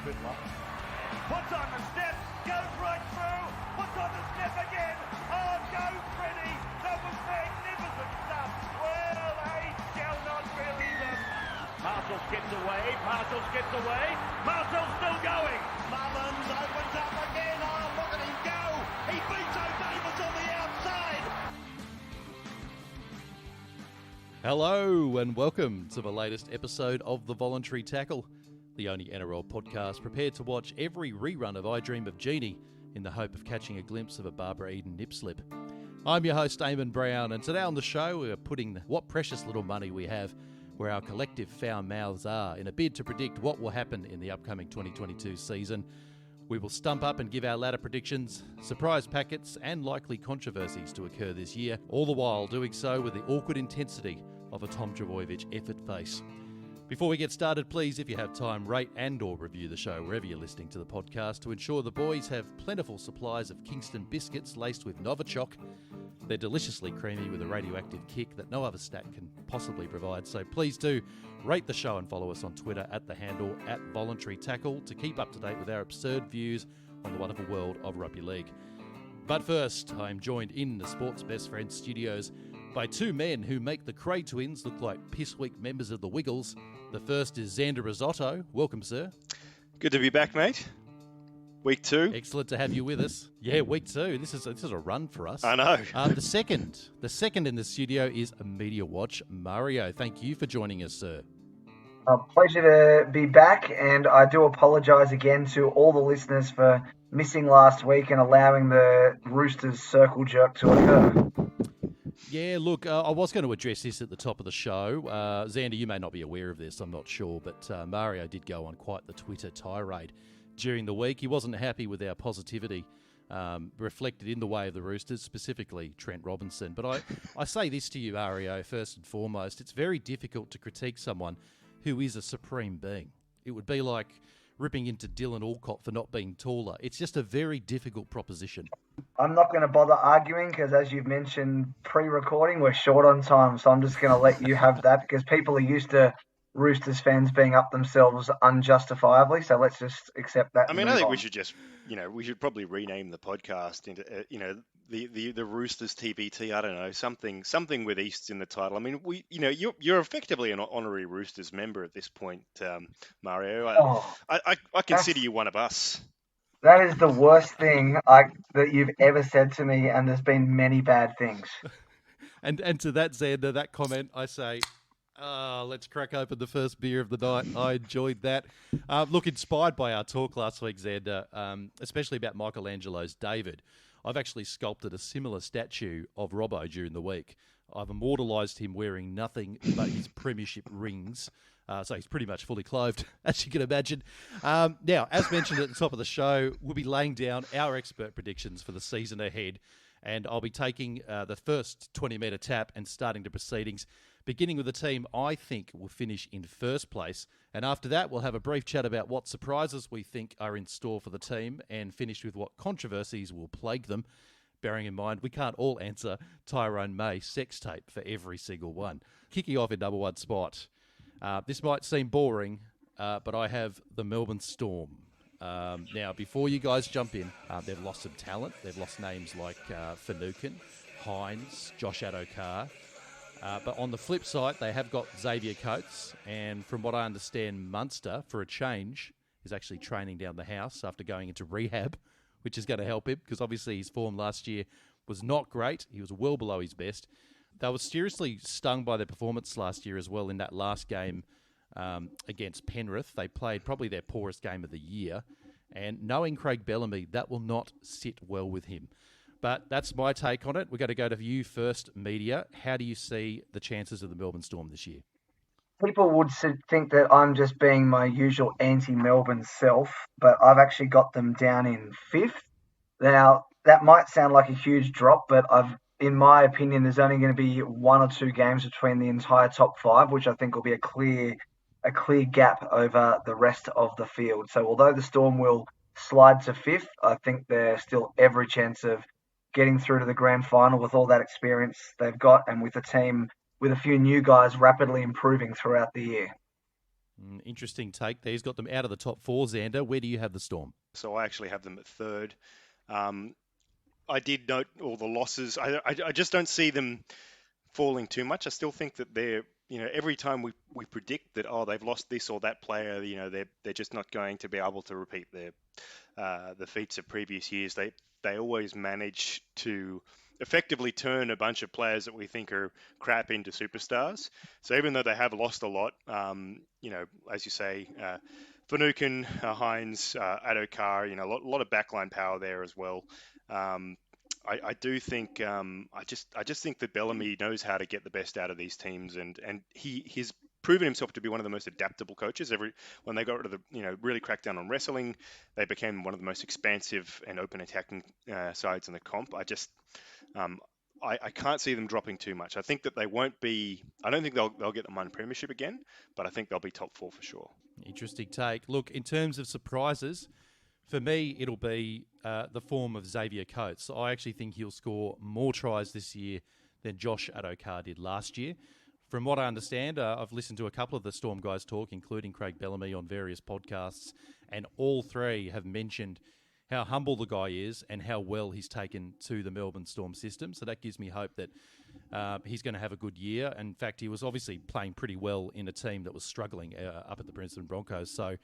Good luck. Puts on the step, goes right through, puts on the step again. Oh, go Freddie! That was magnificent stuff. Well, they shall not believe them. Marshall skips away, Marshall's still going. Mullins opens up again. Oh, look at him go. He beats O'Davis on the outside. Hello and welcome to the latest episode of The Voluntary Tackle, the only NRL podcast prepared to watch every rerun of I Dream of Jeannie in the hope of catching a glimpse of a Barbara Eden nip slip. I'm your host, Eamon Brown, and today on the show we're putting what precious little money we have where our collective foul mouths are in a bid to predict what will happen in the upcoming 2022 season. We will stump up and give our ladder predictions, surprise packets and likely controversies to occur this year, all the while doing so with the awkward intensity of a Tom Trbojevic effort face. Before we get started, please, if you have time, rate and or review the show wherever you're listening to the podcast to ensure the boys have plentiful supplies of Kingston biscuits laced with Novichok. They're deliciously creamy with a radioactive kick that no other snack can possibly provide. So please do rate the show and follow us on Twitter at the handle @VoluntaryTackle to keep up to date with our absurd views on the wonderful world of rugby league. But first, I'm joined in the Sports Best Friends studios by two men who make the Cray twins look like piss-weak members of the Wiggles. The first is Xander Risotto. Welcome, sir. Good to be back, mate. Week 2. Excellent to have you with us. Yeah, week 2. This is a run for us. I know. The second in the studio is a Media Watch, Mario. Thank you for joining us, sir. A pleasure to be back, and I do apologise again to all the listeners for missing last week and allowing the Roosters circle jerk to occur. Yeah, look, I was going to address this at the top of the show. Xander, you may not be aware of this, I'm not sure, but Mario did go on quite the Twitter tirade during the week. He wasn't happy with our positivity reflected in the way of the Roosters, specifically Trent Robinson. But I say this to you, Mario, first and foremost, it's very difficult to critique someone who is a supreme being. It would be like ripping into Dylan Alcott for not being taller. It's just a very difficult proposition. I'm not going to bother arguing because, as you've mentioned pre-recording, we're short on time. So I'm just going to let you have that because people are used to Roosters fans being up themselves unjustifiably. So let's just accept that. I mean, I think we should just, we should probably rename the podcast into, the Roosters TVT. I don't know, something with Easts in the title. I mean, you're effectively an honorary Roosters member at this point, Mario. I consider you one of us. That is the worst thing that you've ever said to me, and there's been many bad things. And to that, Xander, that comment, I say, let's crack open the first beer of the night. I enjoyed that. Look, inspired by our talk last week, Xander, especially about Michelangelo's David, I've actually sculpted a similar statue of Robbo during the week. I've immortalised him wearing nothing but his premiership rings. So he's pretty much fully clothed, as you can imagine. Now, as mentioned at the top of the show, we'll be laying down our expert predictions for the season ahead. And I'll be taking the first 20-metre tap and starting the proceedings, beginning with the team I think will finish in first place. And after that, we'll have a brief chat about what surprises we think are in store for the team and finish with what controversies will plague them, bearing in mind we can't all answer Tyrone May sex tape for every single one. Kicking off in number one spot. This might seem boring, but I have the Melbourne Storm. Now, before you guys jump in, they've lost some talent. They've lost names like Finucane, Hines, Josh Adokar. But on the flip side, they have got Xavier Coates. And from what I understand, Munster, for a change, is actually training down the house after going into rehab, which is going to help him because obviously his form last year was not great. He was well below his best. They were seriously stung by their performance last year as well in that last game against Penrith. They played probably their poorest game of the year. And knowing Craig Bellamy, that will not sit well with him. But that's my take on it. We're going to go to you first, Media. How do you see the chances of the Melbourne Storm this year? People would think that I'm just being my usual anti-Melbourne self, but I've actually got them down in 5th. Now, that might sound like a huge drop, but in my opinion, there's only going to be 1 or 2 games between the entire top 5, which I think will be a clear gap over the rest of the field. So although the Storm will slide to 5th, I think there's still every chance of getting through to the grand final with all that experience they've got and with a team with a few new guys rapidly improving throughout the year. Interesting take there. He's got them out of the top four, Xander. Where do you have the Storm? So I actually have them at third. I did note all the losses. I just don't see them falling too much. I still think that every time we predict that, they've lost this or that player, they're just not going to be able to repeat the feats of previous years. They always manage to effectively turn a bunch of players that we think are crap into superstars. So even though they have lost a lot, as you say, Finucane, Hines, Adokar, a lot of backline power there as well. I do think I just think that Bellamy knows how to get the best out of these teams, and he's proven himself to be one of the most adaptable coaches. When they got rid of really cracked down on wrestling, they became one of the most expansive and open attacking sides in the comp. I can't see them dropping too much. I think that they won't be. I don't think they'll get the one premiership again, but I think they'll be top four for sure. Interesting take. Look, in terms of surprises, for me, it'll be the form of Xavier Coates. I actually think he'll score more tries this year than Josh Adokar did last year. From what I understand, I've listened to a couple of the Storm guys talk, including Craig Bellamy on various podcasts, and all three have mentioned how humble the guy is and how well he's taken to the Melbourne Storm system. So that gives me hope that he's going to have a good year. In fact, he was obviously playing pretty well in a team that was struggling up at the Brisbane Broncos. So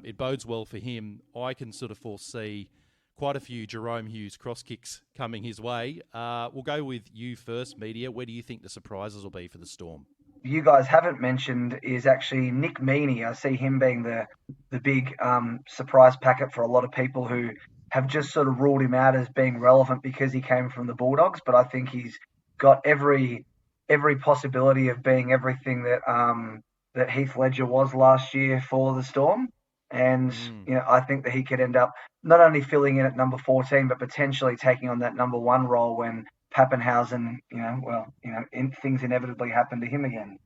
it bodes well for him. I can sort of foresee quite a few Jerome Hughes cross kicks coming his way. We'll go with you first, Media. Where do you think the surprises will be for the Storm? You guys haven't mentioned is actually Nick Meaney. I see him being the big surprise packet for a lot of people who have just sort of ruled him out as being relevant because he came from the Bulldogs. But I think he's got every possibility of being everything that Heath Ledger was last year for the Storm. And I think that he could end up not only filling in at number 14, but potentially taking on that number 1 role when Pappenhausen, things inevitably happen to him again.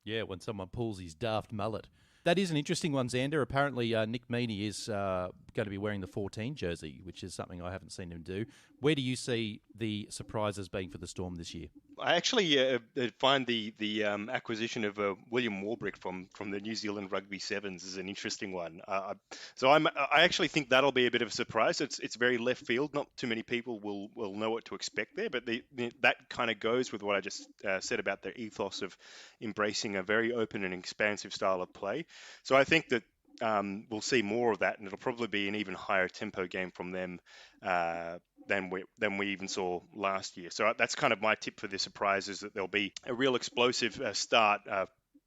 Yeah, when someone pulls his daft mullet. That is an interesting one, Xander. Apparently, Nick Meaney is going to be wearing the 14 jersey, which is something I haven't seen him do. Where do you see the surprises being for the Storm this year? I actually find the acquisition of William Warbrick from the New Zealand Rugby Sevens is an interesting one. I actually think that'll be a bit of a surprise. It's very left field. Not too many people will know what to expect there, but that kind of goes with what I just said about their ethos of embracing a very open and expansive style of play. So I think that we'll see more of that, and it'll probably be an even higher tempo game from them than we even saw last year. So that's kind of my tip for the surprise, is that there'll be a real explosive start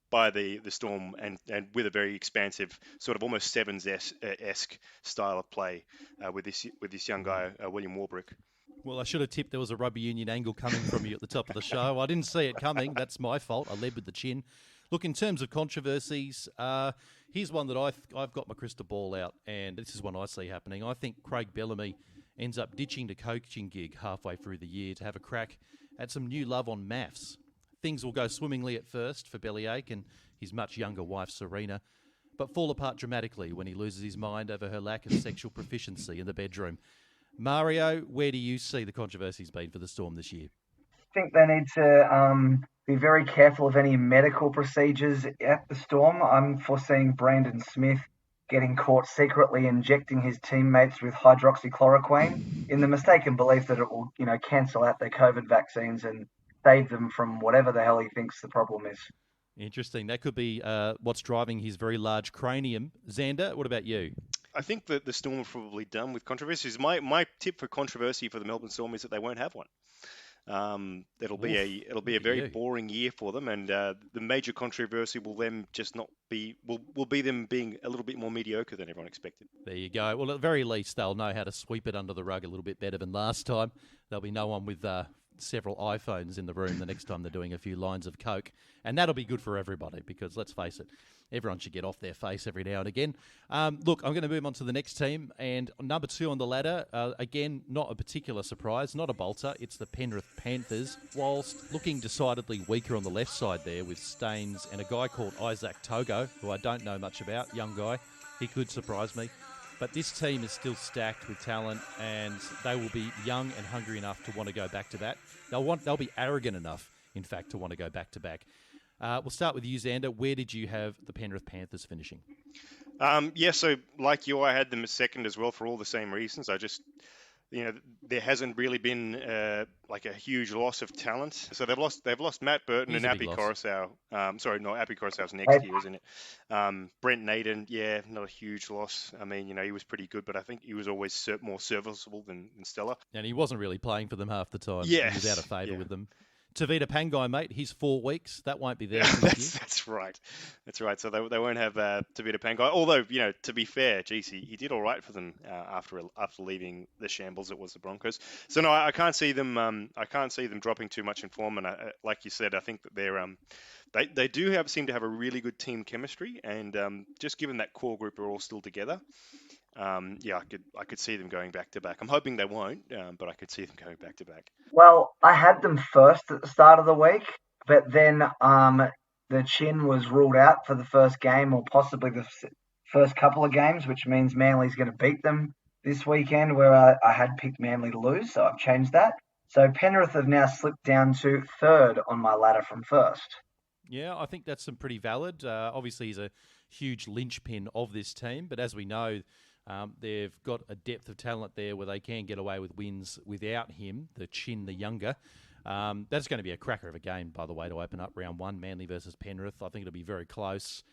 by the Storm, and with a very expansive sort of almost Sevens-esque style of play with this young guy, William Warbrick. Well, I should have tipped there was a rugby union angle coming from you at the top of the show. I didn't see it coming. That's my fault. I led with the chin. Look, in terms of controversies, here's one that I've got my crystal ball out, and this is one I see happening. I think Craig Bellamy ends up ditching the coaching gig halfway through the year to have a crack at some new love on maths. Things will go swimmingly at first for Bellyache and his much younger wife, Serena, but fall apart dramatically when he loses his mind over her lack of sexual proficiency in the bedroom. Mario, where do you see the controversies been for the Storm this year? I think they need to be very careful of any medical procedures at the Storm. I'm foreseeing Brandon Smith getting caught secretly injecting his teammates with hydroxychloroquine in the mistaken belief that it will, cancel out their COVID vaccines and save them from whatever the hell he thinks the problem is. Interesting. That could be what's driving his very large cranium. Xander, what about you? I think that the Storm are probably done with controversies. My tip for controversy for the Melbourne Storm is that they won't have one. It'll be a very boring year for them, and the major controversy will then just not be will be them being a little bit more mediocre than everyone expected. There you go. Well, at the very least, they'll know how to sweep it under the rug a little bit better than last time. There'll be no one with several iPhones in the room the next time they're doing a few lines of coke, and that'll be good for everybody, because let's face it, everyone should get off their face every now and again. Look, I'm going to move on to the next team, and number 2 on the ladder, again, not a particular surprise, not a bolter, it's the Penrith Panthers. Whilst looking decidedly weaker on the left side there with Staines and a guy called Isaac Togo, who I don't know much about, young guy, he could surprise me. But this team is still stacked with talent, and they will be young and hungry enough to want to go back to that. They'll be arrogant enough, in fact, to want to go back to back. We'll start with you, Xander. Where did you have the Penrith Panthers finishing? So like you, I had them as second as well for all the same reasons. There hasn't really been like a huge loss of talent. So they've lost Matt Burton He's and a big Appy loss. Coruscant. Sorry, no, Appy Coruscant's next year, isn't it? Brent Naden, yeah, not a huge loss. I mean, he was pretty good, but I think he was always more serviceable than Stella. And he wasn't really playing for them half the time. Yes, He was out of favour yeah. with them. Tavita Pangai, mate, he's 4 weeks. That won't be there. That's right. That's right. So they won't have Tavita Pangai. Although, to be fair, geez, he did all right for them after leaving the shambles that was the Broncos. So no, I can't see them. I can't see them dropping too much in form. And like you said, I think that they do seem to have a really good team chemistry. And just given that core group are all still together, I could see them going back to back. I'm hoping they won't, but I could see them going back to back. Well, I had them first at the start of the week, but then the chin was ruled out for the first game or possibly the first couple of games, which means Manly's going to beat them this weekend, where I had picked Manly to lose, so I've changed that. So Penrith have now slipped down to third on my ladder from first. Yeah, I think that's some pretty valid. Obviously, he's a huge linchpin of this team, but as we know, they've got a depth of talent there where they can get away with wins without him, the Chin, the younger. That's going to be a cracker of a game, by the way, to open up round one, Manly versus Penrith. I think it'll be very close.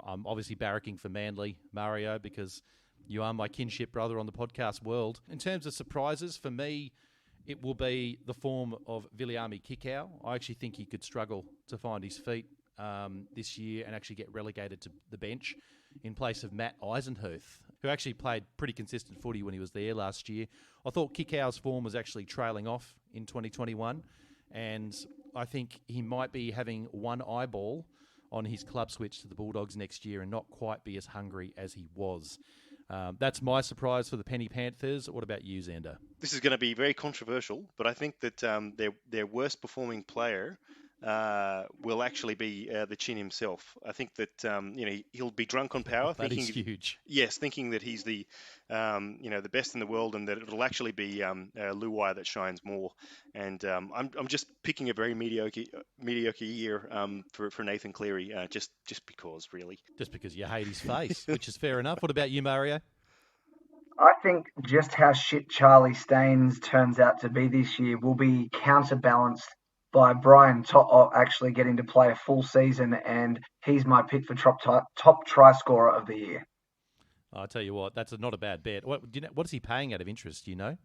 I'm obviously barracking for Manly, Mario, because you are my kinship brother on the podcast world. In terms of surprises, for me, it will be the form of Viliami Kikau. I actually think he could struggle to find his feet this year and actually get relegated to the bench in place of Matt Eisenhuth, who actually played pretty consistent footy when he was there last year. I thought Kikau's form was actually trailing off in 2021, and I think he might be having one eyeball on his club switch to the Bulldogs next year and not quite be as hungry as he was. That's my surprise for the Penny Panthers. What about you, Xander? This is going to be very controversial, but I think that their worst performing player will actually be the Chin himself. I think that he'll be drunk on power. That is huge. Yes, thinking that he's the the best in the world, and that it'll actually be Luai that shines more. And I'm just picking a very mediocre year for Nathan Cleary, just because, really. Just because you hate his face, which is fair enough. What about you, Mario? I think just how shit Charlie Staines turns out to be this year will be counterbalanced by Brian To'o actually getting to play a full season, and he's my pick for top try scorer of the year. I'll tell you what, that's not a bad bet. What is he paying out of interest, do you know?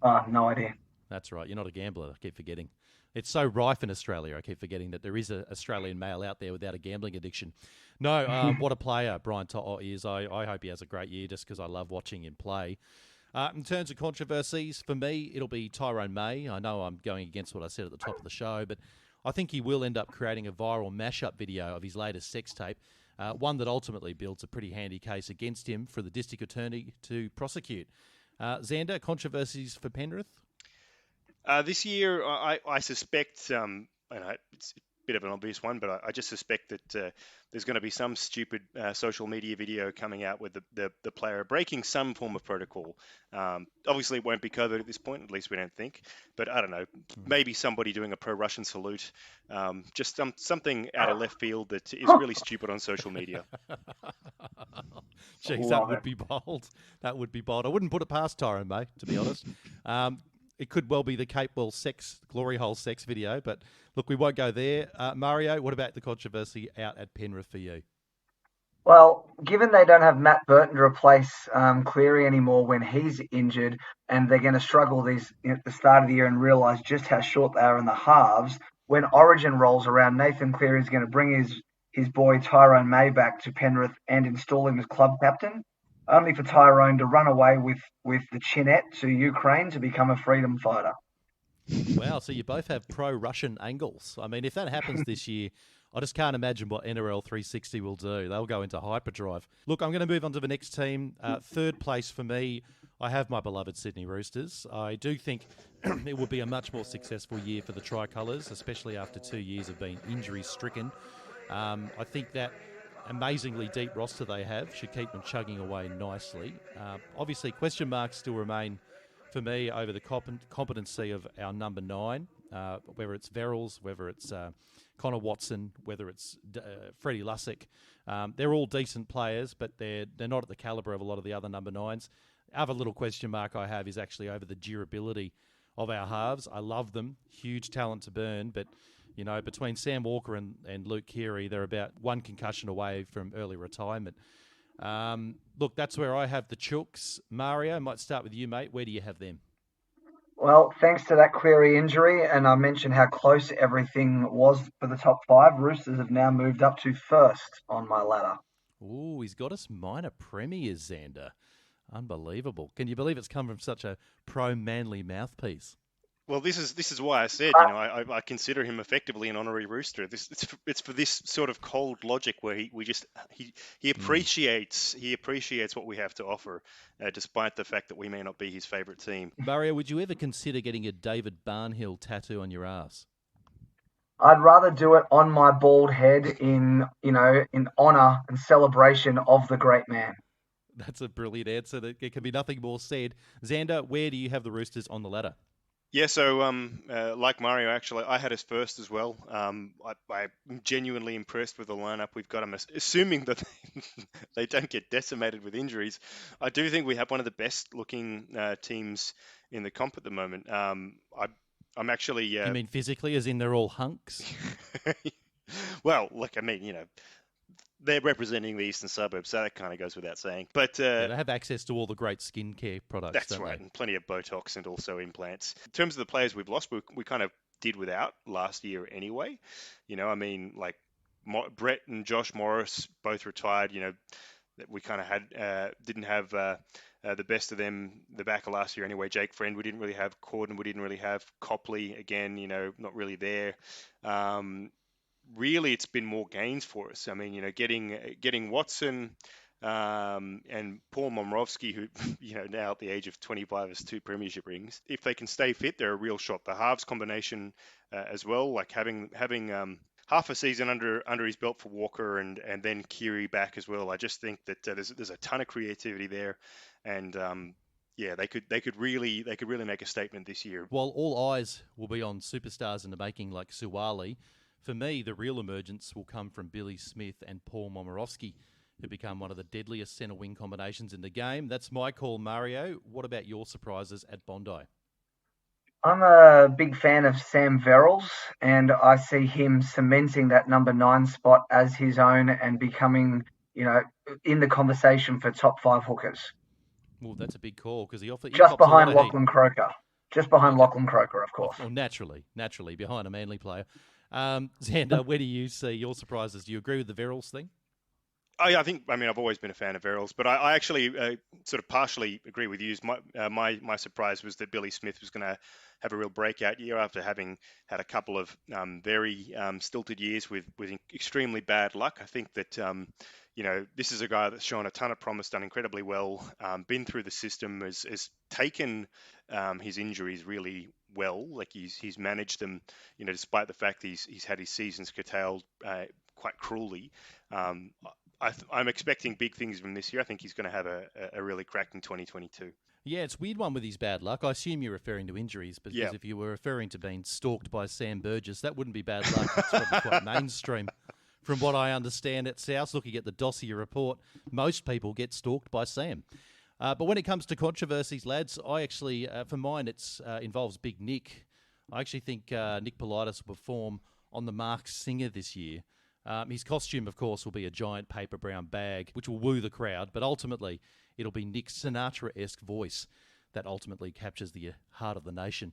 No idea. That's right, you're not a gambler, I keep forgetting. It's so rife in Australia, I keep forgetting that there is an Australian male out there without a gambling addiction. No, what a player Brian To'o is. I hope he has a great year just because I love watching him play. In terms of controversies, for me, it'll be Tyrone May. I know I'm going against what I said at the top of the show, but I think he will end up creating a viral mashup video of his latest sex tape, one that ultimately builds a pretty handy case against him for the district attorney to prosecute. Xander, controversies for Penrith? This year, I suspect, and it's a bit of an obvious one, but I just suspect that there's going to be some stupid social media video coming out with the player breaking some form of protocol. Obviously, it won't be COVID at this point, at least we don't think. But I don't know, maybe somebody doing a pro-Russian salute, just something out of left field that is really stupid on social media. Jeez, that would be bold. That would be bold. I wouldn't put it past Tyrone May, to be honest. It could well be the Capewell glory hole sex video, but look, we won't go there. Mario, what about the controversy out at Penrith for you? Well, given they don't have Matt Burton to replace Cleary anymore when he's injured, and they're going to struggle at the start of the year and realise just how short they are in the halves, when Origin rolls around, Nathan Cleary is going to bring his boy Tyrone May back to Penrith and install him as club captain, only for Tyrone to run away with the Chinette to Ukraine to become a freedom fighter. Wow, so you both have pro-Russian angles. I mean, if that happens this year, I just can't imagine what NRL 360 will do. They'll go into hyperdrive. Look, I'm going to move on to the next team. Third place for me, I have my beloved Sydney Roosters. I do think it will be a much more successful year for the Tricolours, especially after 2 years of being injury-stricken. I think that amazingly deep roster they have should keep them chugging away nicely. Obviously, question marks still remain for me over the competency of our number 9. whether it's Verrills, whether it's Connor Watson, whether it's Freddie Lussick. They're all decent players, but they're not at the calibre of a lot of the other number 9s. Other little question mark I have is actually over the durability of our halves. I love them, huge talent to burn, but between Sam Walker and Luke Keary, they're about one concussion away from early retirement. Look, that's where I have the Chooks. Mario, might start with you, mate. Where do you have them? Well, thanks to that query injury, and I mentioned how close everything was for the top 5, Roosters have now moved up to first on my ladder. Ooh, he's got us minor premiers, Xander. Unbelievable. Can you believe it's come from such a pro-Manly mouthpiece? Well, this is why I said, I consider him effectively an honorary Rooster. It's for this sort of cold logic where he appreciates what we have to offer, despite the fact that we may not be his favourite team. Mario, would you ever consider getting a David Barnhill tattoo on your ass? I'd rather do it on my bald head in honour and celebration of the great man. That's a brilliant answer. There can be nothing more said. Xander, where do you have the Roosters on the ladder? Yeah, so like Mario, actually, I had us first as well. I'm genuinely impressed with the lineup we've got. I'm assuming that they don't get decimated with injuries. I do think we have one of the best-looking teams in the comp at the moment. I'm actually... You mean physically, as in they're all hunks? Well, look, I mean, they're representing the eastern suburbs, so that kind of goes without saying. But they have access to all the great skincare products. That's right, and plenty of Botox and also implants. In terms of the players we've lost, we kind of did without last year anyway. I mean, like Brett and Josh Morris both retired. We kind of didn't have the best of them the back of last year anyway. Jake Friend, we didn't really have. Corden, we didn't really have. Copley, again, not really there. Really, it's been more gains for us. I mean, getting Watson and Paul Momorowski, who, now at the age of 25 has 2 premiership rings. If they can stay fit, they're a real shot. The halves combination as well, like having half a season under his belt for Walker and then Keary back as well. I just think that there's a ton of creativity there, and they could really make a statement this year. While all eyes will be on superstars in the making like Suwali, for me, the real emergence will come from Billy Smith and Paul Momorowski, who become one of the deadliest centre-wing combinations in the game. That's my call, Mario. What about your surprises at Bondi? I'm a big fan of Sam Verrills, and I see him cementing that number 9 spot as his own and becoming, in the conversation for top 5 hookers. Well, that's a big call because he just behind Lachlan Croker. Just behind Lachlan Croker, of course. Well, naturally, behind a Manly player. Xander, where do you see your surprises? Do you agree with the Verrills thing? I've always been a fan of Verrills, but I actually sort of partially agree with you. My surprise was that Billy Smith was going to have a real breakout year after having had a couple of very stilted years with extremely bad luck. I think that this is a guy that's shown a ton of promise, done incredibly well, been through the system, has taken his injuries really well. Like he's managed them, despite the fact he's had his seasons curtailed quite cruelly. I'm expecting big things from this year. I think he's going to have a really cracking 2022. Yeah, it's a weird one with his bad luck. I assume you're referring to injuries, because if you were referring to being stalked by Sam Burgess, that wouldn't be bad luck. That's probably quite mainstream. From what I understand at South, looking at the dossier report, most people get stalked by Sam. But when it comes to controversies, lads, I actually, for mine, it involves Big Nick. I actually think Nick Politis will perform on the Mark Singer this year. His costume, of course, will be a giant paper brown bag, which will woo the crowd, but ultimately it'll be Nick's Sinatra-esque voice that ultimately captures the heart of the nation.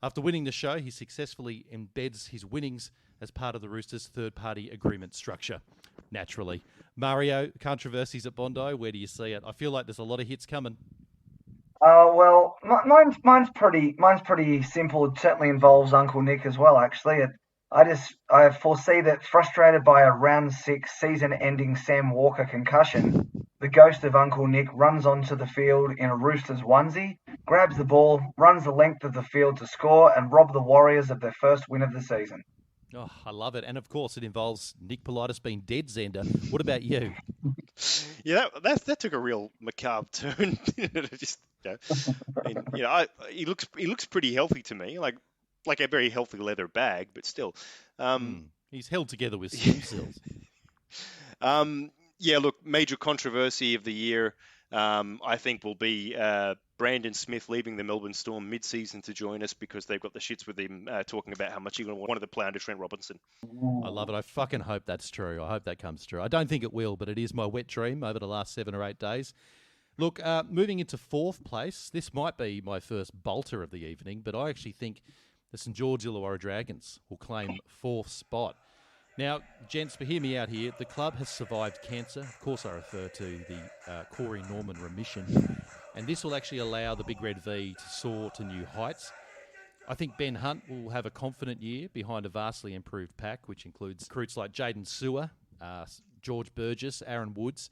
After winning the show, he successfully embeds his winnings as part of the Roosters' third-party agreement structure. Naturally. Mario, controversies at Bondi, where do you see it? I feel like there's a lot of hits coming. Well, mine's pretty simple. It certainly involves Uncle Nick as well, actually. I foresee that, frustrated by a round 6 season-ending Sam Walker concussion, the ghost of Uncle Nick runs onto the field in a Roosters onesie, grabs the ball, runs the length of the field to score, and rob the Warriors of their first win of the season. Oh, I love it. And of course, it involves Nick Politis being dead, Xander. What about you? Yeah, that took a real macabre turn. He looks pretty healthy to me. Like, like a very healthy leather bag, but still. He's held together with stem cells. Yeah, look, major controversy of the year, I think, will be Brandon Smith leaving the Melbourne Storm mid-season to join us because they've got the shits with him talking about how much he wanted to play under Trent Robinson. I love it. I fucking hope that's true. I hope that comes true. I don't think it will, but it is my wet dream over the last 7 or 8 days. Look, moving into 4th place, this might be my first bolter of the evening, but I actually think the St George Illawarra Dragons will claim 4th spot. Now, gents, but hear me out here. The club has survived cancer. Of course, I refer to the Corey Norman remission. And this will actually allow the Big Red V to soar to new heights. I think Ben Hunt will have a confident year behind a vastly improved pack, which includes recruits like Jaden Sewer, George Burgess, Aaron Woods.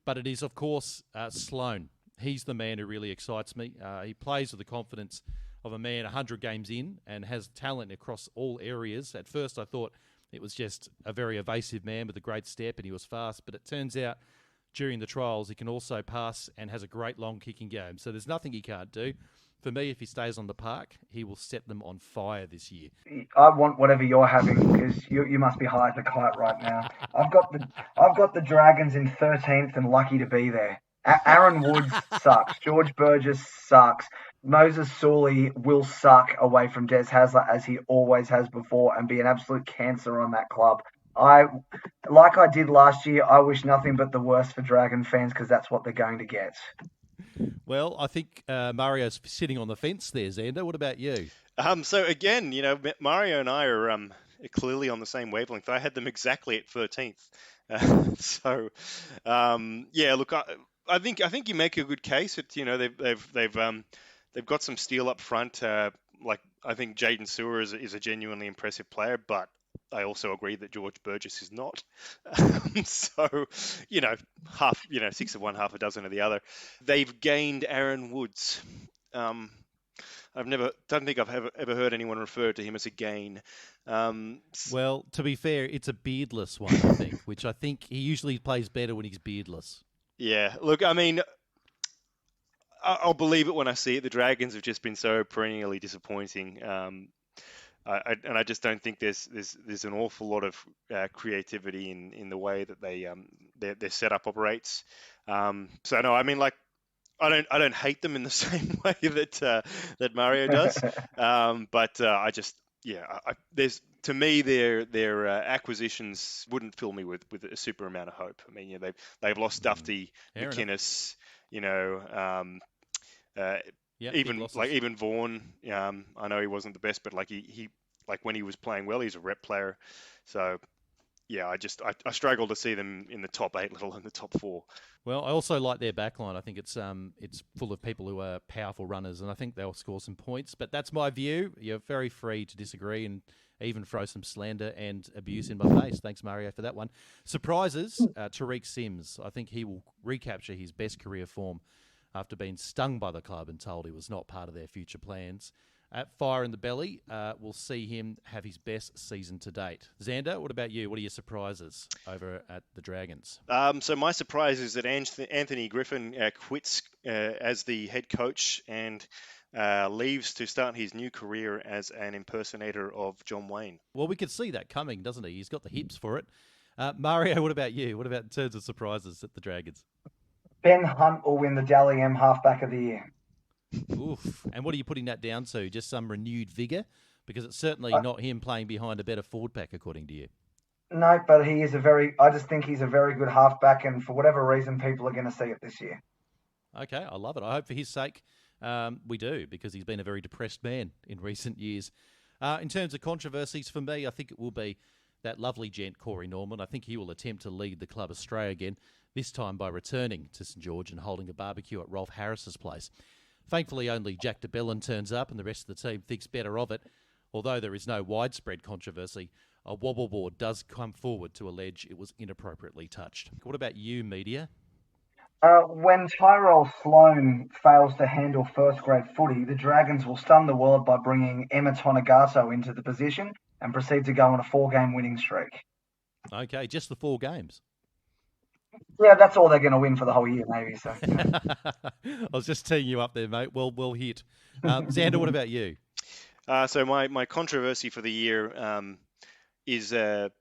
But it is, of course, Sloane. He's the man who really excites me. He plays with the confidence of a man 100 games in and has talent across all areas. At first, I thought it was just a very evasive man with a great step and he was fast. But it turns out during the trials, he can also pass and has a great long kicking game. So there's nothing he can't do. For me, if he stays on the park, he will set them on fire this year. I want whatever you're having because you must be high as a kite right now. I've got the Dragons in 13th and lucky to be there. Aaron Woods sucks. George Burgess sucks. Moses Sully will suck away from Des Hasler as he always has before and be an absolute cancer on that club. Like I did last year, I wish nothing but the worst for Dragon fans because that's what they're going to get. Well, I think Mario's sitting on the fence there, Xander. What about you? So again, Mario and I are clearly on the same wavelength. I had them exactly at 13th. Yeah, look, I think you make a good case. They've got some steel up front. Like I think Jaden Sewer is a genuinely impressive player, but I also agree that George Burgess is not. So, half, 6 of one, half a dozen of the other. They've gained Aaron Woods. Don't think I've ever heard anyone refer to him as a gain. Well, to be fair, it's a beardless one, I think, which I think he usually plays better when he's beardless. Yeah, look, I mean, I'll believe it when I see it. The Dragons have just been so perennially disappointing. I just don't think there's an awful lot of creativity in the way that their setup operates. So no, I mean, like, I don't hate them in the same way that Mario does. But there's, to me, their acquisitions wouldn't fill me with a super amount of hope. I mean, they've lost Dufty, McInnes, even Vaughan. I know he wasn't the best, but like he when he was playing well, he's a rep player. So yeah, I struggle to see them in the top 8, let alone the top 4. Well, I also like their backline. I think it's full of people who are powerful runners, and I think they'll score some points. But that's my view. You're very free to disagree and even throw some slander and abuse in my face. Thanks, Mario, for that one. Surprises, Tariq Sims. I think he will recapture his best career form after being stung by the club and told he was not part of their future plans. At Fire in the Belly, we'll see him have his best season to date. Xander, what about you? What are your surprises over at the Dragons? So my surprise is that Anthony Griffin quits as the head coach and leaves to start his new career as an impersonator of John Wayne. Well, we could see that coming, doesn't he? He's got the hips for it. Mario, what about you? What about in terms of surprises at the Dragons? Ben Hunt will win the Dally M Halfback of the Year. Oof. And what are you putting that down to? Just some renewed vigour? Because it's certainly not him playing behind a better forward pack, according to you. No, but I just think he's a very good halfback, and for whatever reason, people are going to see it this year. Okay, I love it. I hope for his sake we do, because he's been a very depressed man in recent years. In terms of controversies, for me, I think it will be that lovely gent, Corey Norman. I think he will attempt to lead the club astray again, this time by returning to St George and holding a barbecue at Rolf Harris's place. Thankfully, only Jack de Belin turns up and the rest of the team thinks better of it. Although there is no widespread controversy, a wobble board does come forward to allege it was inappropriately touched. What about you, media? When Tyrell Sloan fails to handle first-grade footy, the Dragons will stun the world by bringing Emma Tonagato into the position and proceed to go on a 4-game winning streak. Okay, just the 4 games. Yeah, that's all they're going to win for the whole year, maybe. So, I was just teeing you up there, mate. Well hit. Xander, what about you? So my controversy for the year is I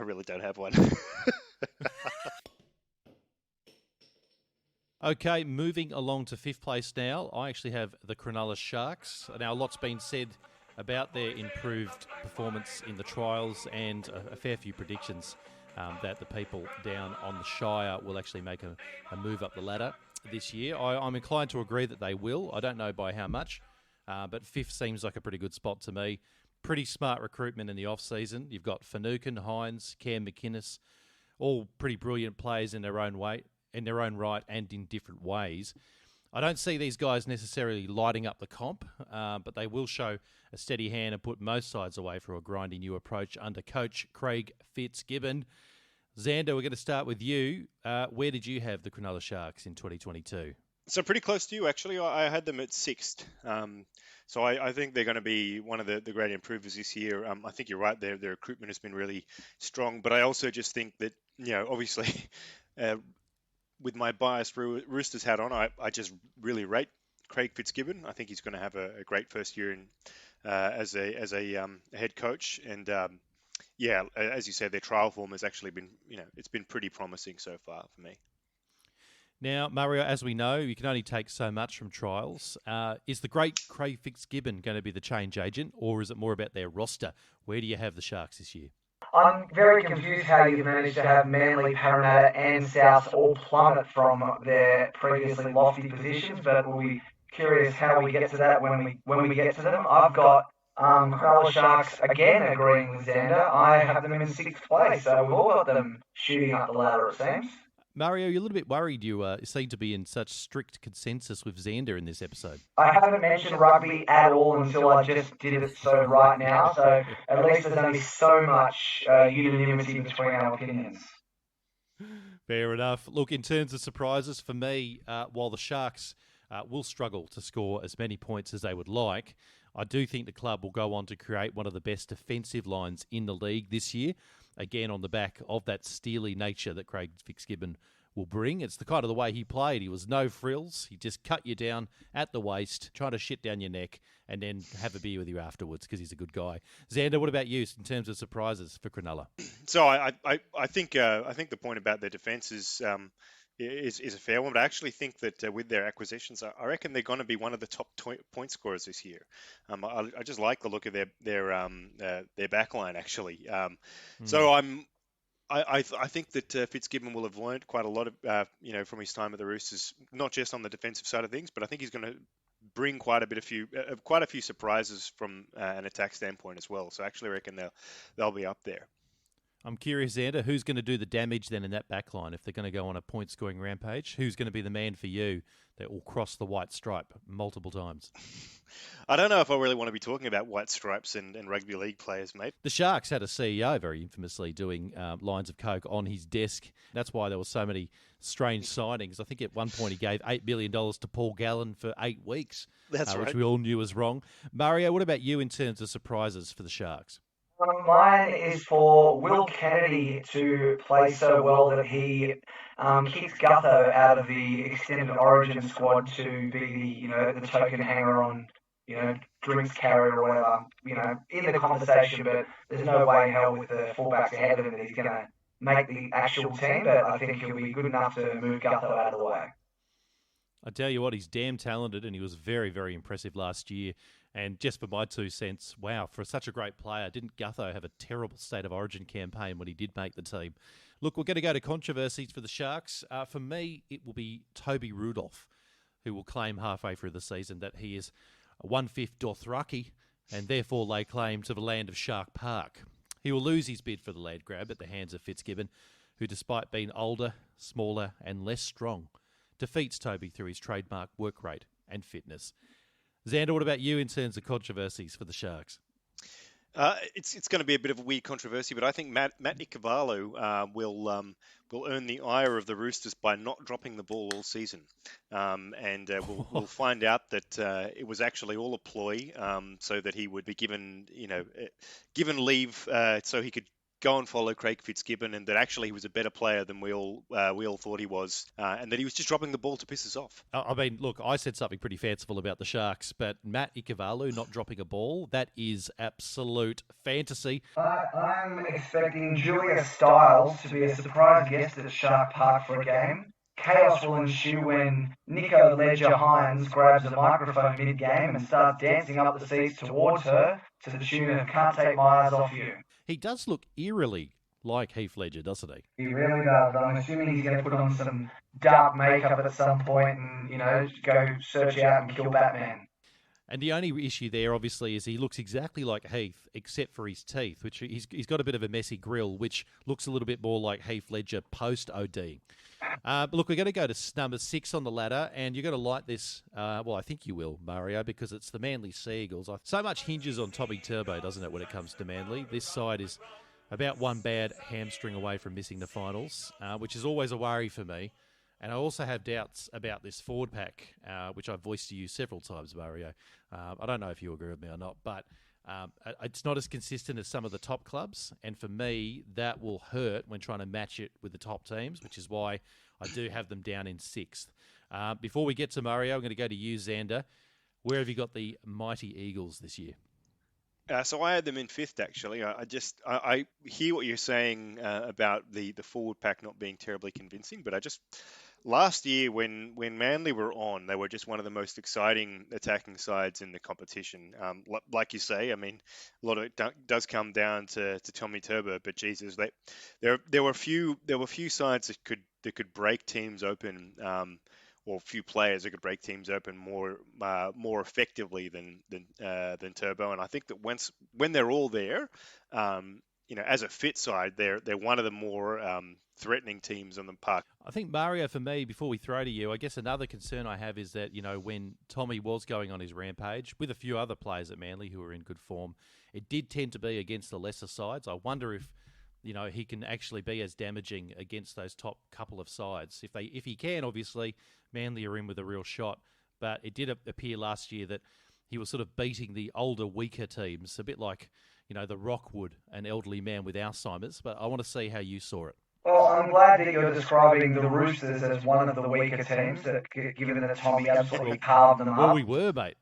really don't have one. Okay, moving along to fifth place now. I actually have the Cronulla Sharks. Now, a lot's been said about their improved performance in the trials and a fair few predictions that the people down on the Shire will actually make a move up the ladder this year. I'm inclined to agree that they will. I don't know by how much, but fifth seems like a pretty good spot to me. Pretty smart recruitment in the off-season. You've got Finucane, Hines, Cam McInnes, all pretty brilliant players in their own way, in their own right, and in different ways. I don't see these guys necessarily lighting up the comp, but they will show a steady hand and put most sides away for a grindy new approach under coach Craig Fitzgibbon. Xander, we're going to start with you. Where did you have the Cronulla Sharks in 2022? So pretty close to you, actually. I had them at sixth. So I think they're going to be one of the great improvers this year. I think you're right. Their recruitment has been really strong. But I also just think that, obviously, with my biased Roosters hat on, I just really rate Craig Fitzgibbon. I think he's going to have a great first year as a head coach. And as you said, their trial form has actually been, it's been pretty promising so far for me. Now, Mario, as we know, you can only take so much from trials. Is the great Craig Fitzgibbon going to be the change agent, or is it more about their roster? Where do you have the Sharks this year? I'm very confused how you've managed to have Manly, Parramatta and South all plummet from their previously lofty positions, but we'll be curious how we get to that when we get to them. I've got Cronulla Sharks again agreeing with Xander. I have them in sixth place, so we've all got them shooting up the ladder, it seems. Mario, you're a little bit worried you seem to be in such strict consensus with Xander in this episode. I haven't mentioned rugby at all until I just did it so right now, so at least there's only so much unanimity between our opinions. Fair enough. Look, in terms of surprises, for me, while the Sharks will struggle to score as many points as they would like, I do think the club will go on to create one of the best defensive lines in the league this year, again on the back of that steely nature that Craig Fitzgibbon will bring. It's the kind of the way he played. He was no frills. He just cut you down at the waist, trying to shit down your neck, and then have a beer with you afterwards because he's a good guy. Xander, what about you in terms of surprises for Cronulla? So I think the point about their defence is a fair one, but I actually think that with their acquisitions, I reckon they're going to be one of the top point scorers this year. I just like the look of their back line, actually. So I think that Fitzgibbon will have learned quite a lot of from his time at the Roosters, not just on the defensive side of things, but I think he's going to bring quite a few surprises from an attack standpoint as well. So I actually reckon they'll be up there. I'm curious, Xander, who's going to do the damage then in that back line if they're going to go on a point-scoring rampage? Who's going to be the man for you that will cross the white stripe multiple times? I don't know if I really want to be talking about white stripes and rugby league players, mate. The Sharks had a CEO very infamously doing lines of coke on his desk. That's why there were so many strange signings. I think at one point he gave $8 million to Paul Gallen for 8 weeks, That's right. which we all knew was wrong. Mario, what about you in terms of surprises for the Sharks? Mine is for Will Kennedy to play so well that he kicks Gutho out of the extended Origin squad to be the token hanger on drinks carrier or whatever in the conversation. But there's no way in hell with the fullbacks ahead of him that he's going to make the actual team. But I think he'll be good enough to move Gutho out of the way. I tell you what, he's damn talented, and he was very, very impressive last year. And just for my 2 cents, wow, for such a great player, didn't Gutho have a terrible State of Origin campaign when he did make the team? Look, we're going to go to controversies for the Sharks. For me, it will be Toby Rudolph, who will claim halfway through the season that he is a 1/5 Dothraki and therefore lay claim to the land of Shark Park. He will lose his bid for the land grab at the hands of Fitzgibbon, who, despite being older, smaller and less strong, defeats Toby through his trademark work rate and fitness. Xander, what about you in terms of controversies for the Sharks? It's going to be a bit of a weird controversy, but I think Matt Icavalo will earn the ire of the Roosters by not dropping the ball all season, and we'll find out that it was actually all a ploy, so that he would be given leave so he could go and follow Craig Fitzgibbon, and that actually he was a better player than we all thought he was, and that he was just dropping the ball to piss us off. I mean, look, I said something pretty fanciful about the Sharks, but Matt Ikevalu not dropping a ball, that is absolute fantasy. I'm expecting Julia Stiles to be a surprise guest at Shark Park for a game. Chaos will ensue when Nico Ledger-Hines grabs a microphone mid-game and starts dancing up the seats towards her to the tune of Can't Take My Eyes Off You. He does look eerily like Heath Ledger, doesn't he? He really does. I'm assuming he's going to put on some dark makeup at some point and, go search out and kill Batman. And the only issue there, obviously, is he looks exactly like Heath, except for his teeth, which he's got a bit of a messy grill, which looks a little bit more like Heath Ledger post-OD. But look, we're going to go to number 6 on the ladder, and you're going to like this. Well, I think you will, Mario, because it's the Manly Sea Eagles. So much hinges on Tommy Turbo, doesn't it, when it comes to Manly? This side is about one bad hamstring away from missing the finals, which is always a worry for me. And I also have doubts about this forward pack, which I've voiced to you several times, Mario. I don't know if you agree with me or not, but it's not as consistent as some of the top clubs. And for me, that will hurt when trying to match it with the top teams, which is why I do have them down in 6th. Before we get to Mario, I'm going to go to you, Xander. Where have you got the mighty Eagles this year? So I had them in 5th, actually. I hear what you're saying about the forward pack not being terribly convincing, but last year when Manly were on, they were just one of the most exciting attacking sides in the competition. Like you say, I mean, a lot of it does come down to Tommy Turbo, but Jesus, there were few sides that could break teams open. Or few players that could break teams open more effectively than Turbo, and I think that when they're all there, as a fit side, they're one of the more threatening teams on the park. I think, Mario, for me, before we throw to you, I guess another concern I have is that when Tommy was going on his rampage with a few other players at Manly who were in good form, it did tend to be against the lesser sides. I wonder if he can actually be as damaging against those top couple of sides. If he can, obviously, Manly are in with a real shot. But it did appear last year that he was sort of beating the older, weaker teams, a bit like, the Rockwood, an elderly man with Alzheimer's. But I want to see how you saw it. Well, I'm glad that you're describing the Roosters as one of the weaker teams, given that Tommy absolutely carved them up. Well, we were, mate.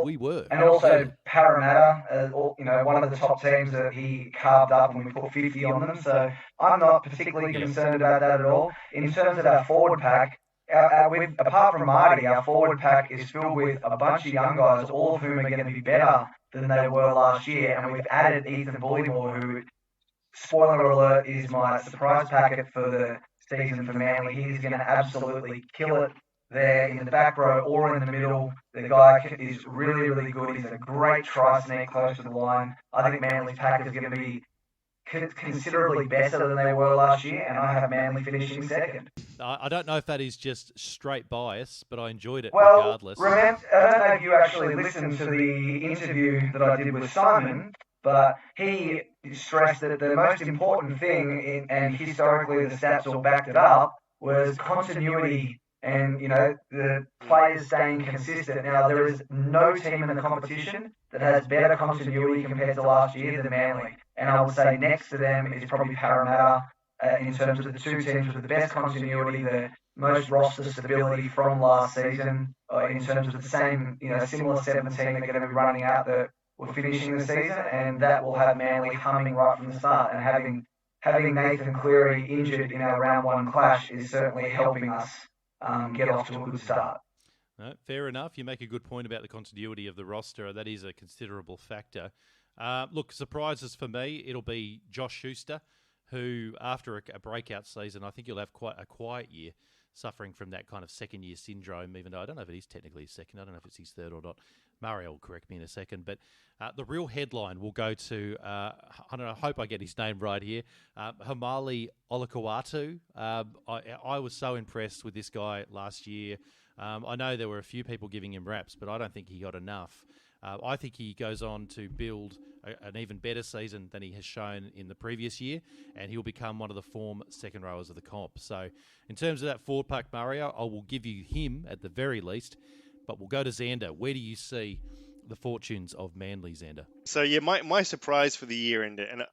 We were. And also Parramatta, one of the top teams that he carved up and we put 50 on them. So I'm not particularly concerned about that at all. In terms of our forward pack, apart from Marty, our forward pack is filled with a bunch of young guys, all of whom are going to be better than they were last year. And we've added Ethan Bullymore, who, spoiler alert, is my surprise packet for the season for Manly. He's going to absolutely kill it there in the back row or in the middle. The guy is really, really good. He's a great try sneak close to the line. I think Manly's pack is going to be considerably better than they were last year, and I have Manly finishing 2nd. I don't know if that is just straight bias, but I enjoyed it Well, regardless. remember, I don't know if you actually listened to the interview that I did with Simon, but he stressed that the most important thing, and historically the stats all backed it up, was continuity and, the players staying consistent. Now, there is no team in the competition that has better continuity compared to last year than Manly. And I would say next to them is probably Parramatta in terms of the two teams with the best continuity, the most roster stability from last season, in terms of the same, similar 17 that are going to be running out that were finishing the season. And that will have Manly humming right from the start. And having Nathan Cleary injured in our round 1 clash is certainly helping us get off to a good start. No, fair enough. You make a good point about the continuity of the roster. That is a considerable factor. Look, surprises for me, it'll be Josh Schuster, who, after a breakout season, I think he'll have quite a quiet year, suffering from that kind of second-year syndrome, even though I don't know if it is technically his second. I don't know if it's his third or not. Mario will correct me in a second. But the real headline will go to, I hope I get his name right here, Hamali Olakau'atu. I was so impressed with this guy last year. I know there were a few people giving him raps, but I don't think he got enough. I think he goes on to build an even better season than he has shown in the previous year, and he'll become one of the form second rowers of the comp. So in terms of that forward pack, Mario, I will give you him at the very least, but we'll go to Xander. Where do you see the fortunes of Manly, Xander? So, yeah, my surprise for the year, and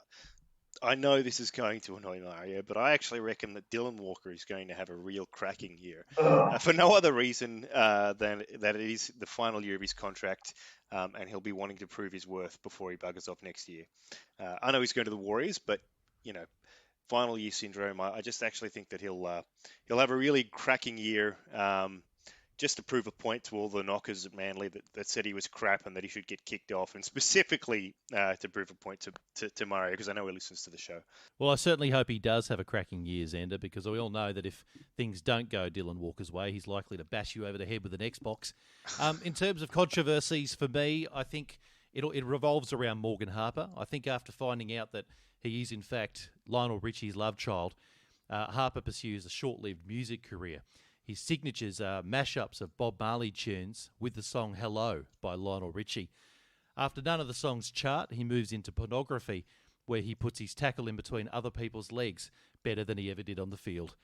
I know this is going to annoy Mario, but I actually reckon that Dylan Walker is going to have a real cracking year. For no other reason than that it is the final year of his contract, and he'll be wanting to prove his worth before he buggers off next year. I know he's going to the Warriors, but, final year syndrome, I just actually think that he'll have a really cracking year, just to prove a point to all the knockers at Manly that said he was crap and that he should get kicked off, and specifically to prove a point to Mario, because I know he listens to the show. Well, I certainly hope he does have a cracking year, Xander, because we all know that if things don't go Dylan Walker's way, he's likely to bash you over the head with an Xbox. In terms of controversies, for me, I think it revolves around Morgan Harper. I think after finding out that he is, in fact, Lionel Richie's love child, Harper pursues a short-lived music career. His signatures are mashups of Bob Marley tunes with the song Hello by Lionel Richie. After none of the songs chart, he moves into pornography, where he puts his tackle in between other people's legs better than he ever did on the field.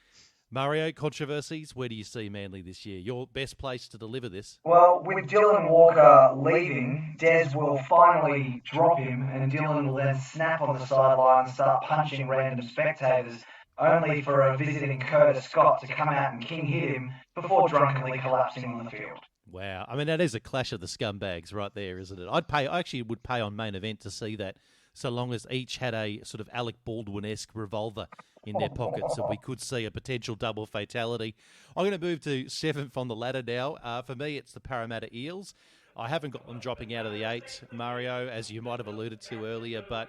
Mario, controversies, where do you see Manly this year? Your best place to deliver this? Well, with Dylan Walker leaving, Des will finally drop him, and Dylan will then snap on the sideline and start punching random spectators, only for a visiting Curtis Scott to come out and king hit him before drunkenly collapsing on the field. Wow. I mean, that is a clash of the scumbags right there, isn't it? I actually would pay on main event to see that, so long as each had a sort of Alec Baldwin-esque revolver in their pockets, and we could see a potential double fatality. I'm going to move to 7th on the ladder now. For me, it's the Parramatta Eels. I haven't got them dropping out of the 8, Mario, as you might have alluded to earlier, but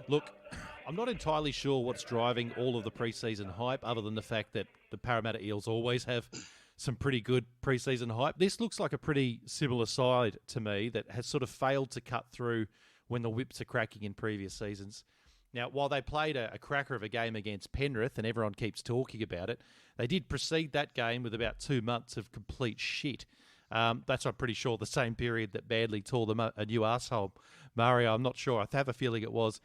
look, I'm not entirely sure what's driving all of the preseason hype, other than the fact that the Parramatta Eels always have some pretty good preseason hype. This looks like a pretty similar side to me that has sort of failed to cut through when the whips are cracking in previous seasons. Now, while they played a cracker of a game against Penrith, and everyone keeps talking about it, they did precede that game with about 2 months of complete shit. That's, I'm pretty sure, the same period that Badley tore them a new arsehole. Mario, I'm not sure. I have a feeling it was.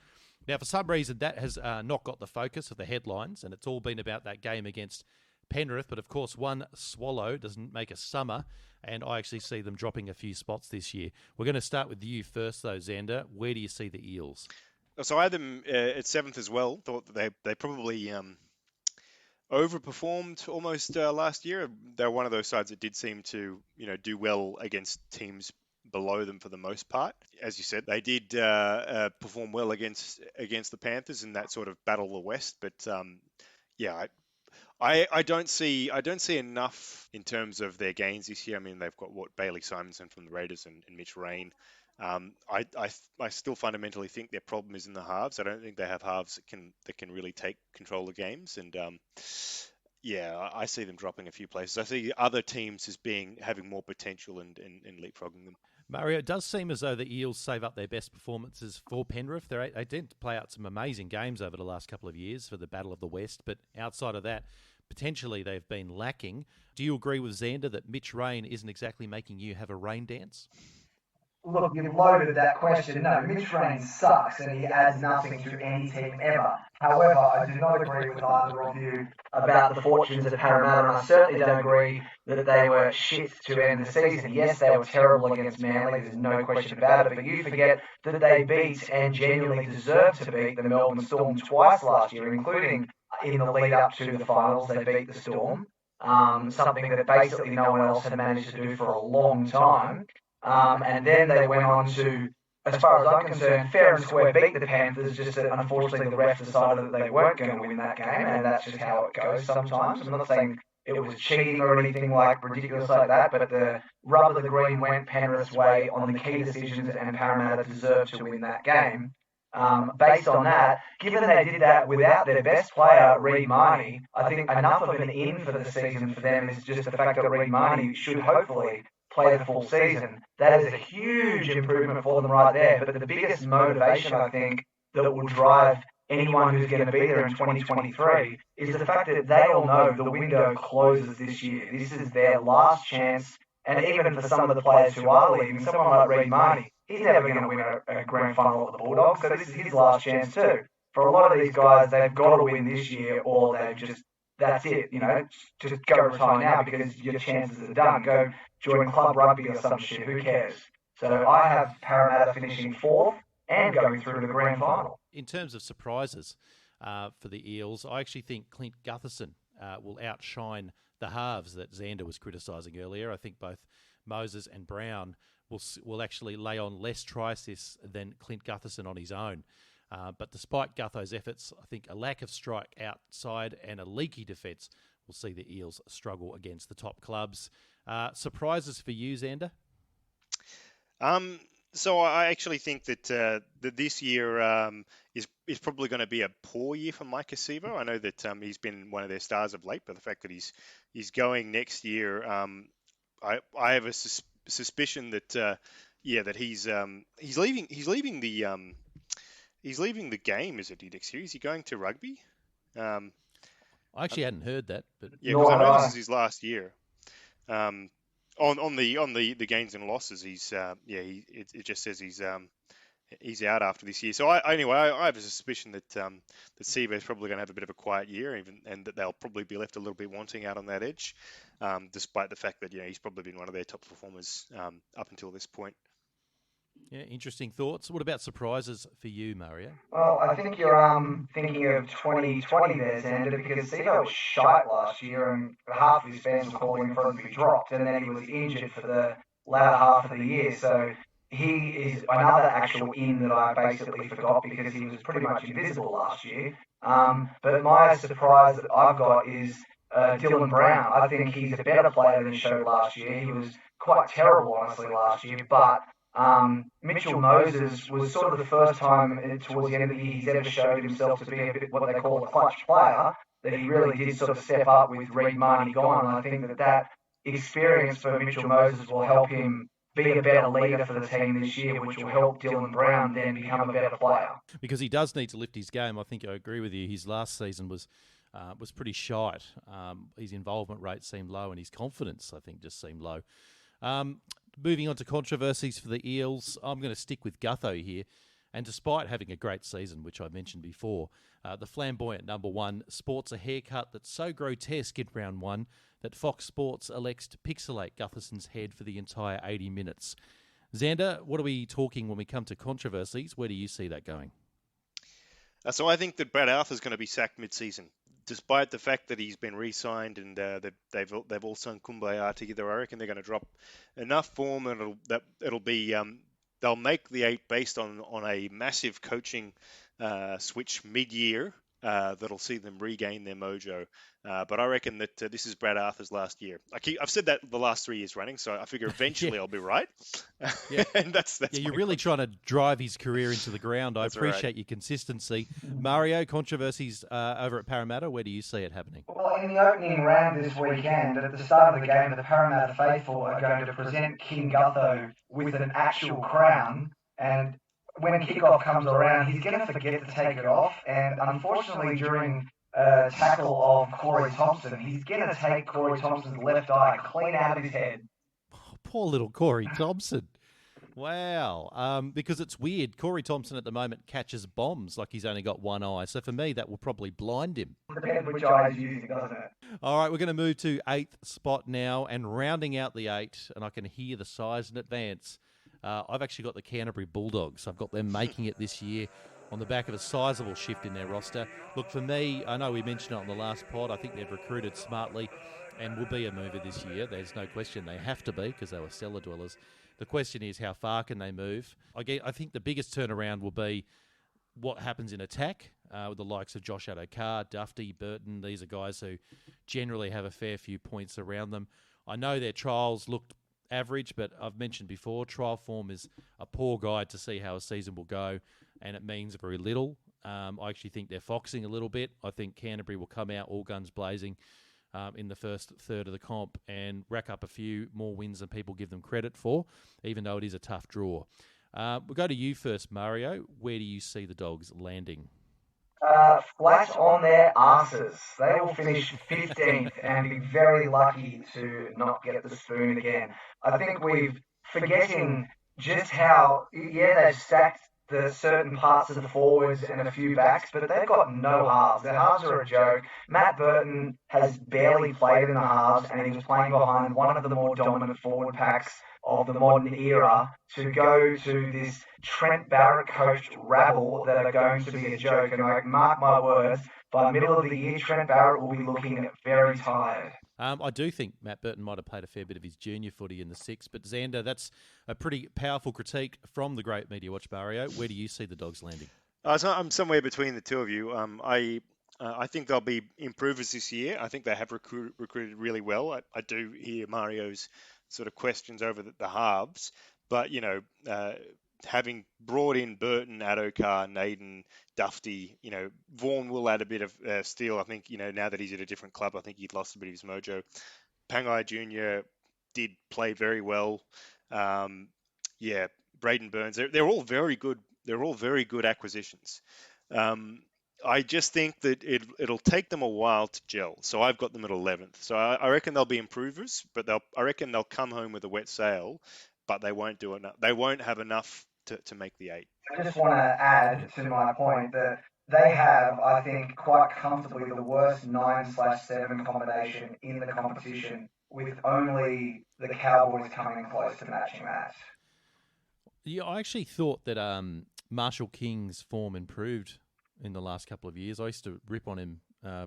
Now, for some reason, that has not got the focus of the headlines, and it's all been about that game against Penrith. But, of course, one swallow doesn't make a summer, and I actually see them dropping a few spots this year. We're going to start with you first, though, Xander. Where do you see the Eels? So I had them at 7th as well. Thought that they probably overperformed almost last year. They're one of those sides that did seem to do well against teams below them for the most part. As you said, they did perform well against the Panthers in that sort of battle of the West. But I don't see enough in terms of their gains this year. I mean, they've got Bailey Simonson from the Raiders and Mitch Rain. I still fundamentally think their problem is in the halves. I don't think they have halves that can really take control of games, and I see them dropping a few places. I see other teams as having more potential and leapfrogging them. Mario, it does seem as though the Eels save up their best performances for Penrith. They did play out some amazing games over the last couple of years for the Battle of the West, but outside of that, potentially they've been lacking. Do you agree with Xander that Mitch Rain isn't exactly making you have a rain dance? Look, you've loaded that question. No, Mitch Rain sucks and he adds nothing to any team ever. However, I do not agree with either of you about the fortunes of Parramatta, and I certainly don't agree that they were shit to end the season. Yes, they were terrible against Manly, there's no question about it, but you forget that they beat and genuinely deserved to beat the Melbourne Storm twice last year, including in the lead up to the finals. They beat the Storm, something that basically no one else had managed to do for a long time. And then they went on to, as far as I'm concerned, fair and square beat the Panthers, just that unfortunately the refs decided that they weren't going to win that game, and that's just how it goes sometimes. I'm not saying it was cheating or anything ridiculous like that, but the rub of the green went Penrith's way on the key decisions, and Parramatta deserved to win that game. Based on that, given they did that without their best player, Reid Marnie, I think enough of an in for the season for them is just the fact that Reid Marnie should hopefully play the full season. That is a huge improvement for them right there. But the biggest motivation, I think, that will drive anyone who's going to be there in 2023 is the fact that they all know the window closes this year. This is their last chance. And even for some of the players who are leaving, someone like Reid Marnie, he's never going to win a grand final at the Bulldogs. So this is his last chance too. For a lot of these guys, they've got to win this year, or they've just, that's it, just go retire now because your chances are done. Go join club rugby or some shit, who cares? So I have Parramatta finishing 4th and going through to the grand final. in terms of surprises for the Eels, I actually think Clint Gutherson will outshine the halves that Xander was criticising earlier. I think both Moses and Brown will actually lay on less try assists than Clint Gutherson on his own. But despite Gutho's efforts, I think a lack of strike outside and a leaky defence will see the Eels struggle against the top clubs. Surprises for you, Xander? So I actually think that this year is probably going to be a poor year for Mike Acevo. I know that he's been one of their stars of late, but the fact that he's going next year, I have a suspicion that that he's leaving the game. Is it next year? Is he going to rugby? I actually hadn't heard that, but yeah, because I know this is his last year. On the gains and losses, it just says he's out after this year. So I have a suspicion that Sevo is probably going to have a bit of a quiet year, and that they'll probably be left a little bit wanting out on that edge, despite the fact that he's probably been one of their top performers up until this point. Yeah, interesting thoughts. What about surprises for you, Mario? Well, I think you're thinking of 2020 there, Xander, because Sevo was shite last year and half of his fans were calling for him to be dropped, and then he was injured for the latter half of the year. So he is another actual in that I basically forgot because he was pretty much invisible last year. But my surprise that I've got is Dylan Brown. I think he's a better player than he showed last year. He was quite terrible, honestly, last year, but Mitchell Moses was sort of the first time towards the end of the year he's ever showed himself to be a bit what they call a clutch player, that he really did sort of step up with Reid Marnie gone. And I think that experience for Mitchell Moses will help him be a better leader for the team this year, which will help Dylan Brown then become a better player. Because he does need to lift his game. I think I agree with you. His last season was pretty shite. His involvement rate seemed low and his confidence, I think, just seemed low. Moving on to controversies for the Eels, I'm going to stick with Gutho here. And despite having a great season, which I mentioned before, the flamboyant number one sports a haircut that's so grotesque in round one that Fox Sports elects to pixelate Gutherson's head for the entire 80 minutes. Xander, what are we talking when we come to controversies? Where do you see that going? So I think that Brad Arthur's going to be sacked mid-season. Despite the fact that he's been re-signed and they've all sung Kumbaya together, I reckon they're going to drop enough form and it'll be they'll make the 8 based on a massive coaching switch mid-year that'll see them regain their mojo. But I reckon that this is Brad Arthur's last year. I've said that the last 3 years running, so I figure eventually I'll be right. Yeah, and that's you're really trying to drive his career into the ground. I appreciate your consistency. Mario, controversies over at Parramatta, where do you see it happening? Well, in the opening round this weekend, at the start of the game, the Parramatta faithful are going to present King Gutho with an actual crown, and when kickoff comes around, he's going to forget to take it off, and unfortunately during tackle of Corey Thompson, he's going to take Corey Thompson's left eye clean out of his head. Oh, poor little Corey Thompson. Wow. Because it's weird. Corey Thompson at the moment catches bombs like he's only got one eye. So for me, that will probably blind him. Depends which eye he's using, doesn't it? All right, we're going to move to 8th spot now, and rounding out the 8, and I can hear the sighs in advance. I've actually got the Canterbury Bulldogs. I've got them making it this year on the back of a sizable shift in their roster. Look, for me, I know we mentioned it on the last pod, I think they've recruited smartly and will be a mover this year. There's no question they have to be because they were cellar dwellers. The question is, how far can they move? I think the biggest turnaround will be what happens in attack with the likes of Josh Adokar, Dufty, Burton. These are guys who generally have a fair few points around them. I know their trials looked average, but I've mentioned before, trial form is a poor guide to see how a season will go, and it means very little. I actually think they're foxing a little bit. I think Canterbury will come out all guns blazing in the first third of the comp and rack up a few more wins than people give them credit for, even though it is a tough draw. We'll go to you first, Mario. Where do you see the Dogs landing? Flat on their asses. They will finish 15th and be very lucky to not get the spoon again. I think we've forgetting just how, they've stacked the certain parts of the forwards and a few backs, but they've got no halves. Their halves are a joke. Matt Burton has barely played in the halves, and he was playing behind one of the more dominant forward packs of the modern era to go to this Trent Barrett coached rabble that are going to be a joke. And like, mark my words, by middle of the year, Trent Barrett will be looking very tired. I do think Matt Burton might have played a fair bit of his junior footy in the six, but Xander, that's a pretty powerful critique from the great Media Watch Barrio. Where do you see the Dogs landing? So I'm somewhere between the two of you. I think they'll be improvers this year. I think they have recruited really well. I do hear Mario's sort of questions over the halves, but having brought in Burton, Adokar, Naden, Dufty, Vaughan will add a bit of steel. I think now that he's at a different club, I think he's lost a bit of his mojo. Pangai Jr. did play very well. Braden Burns. They're all very good. They're all very good acquisitions. I just think that it'll take them a while to gel. So I've got them at 11th. So I reckon they'll be improvers, but I reckon they'll come home with a wet sail, but they won't do enough. They won't have enough to make the 8. I just want to add to my point that they have, I think, quite comfortably the worst 9/7 combination in the competition, with only the Cowboys coming close to matching that. Yeah, I actually thought that Marshall King's form improved in the last couple of years. I used to rip on him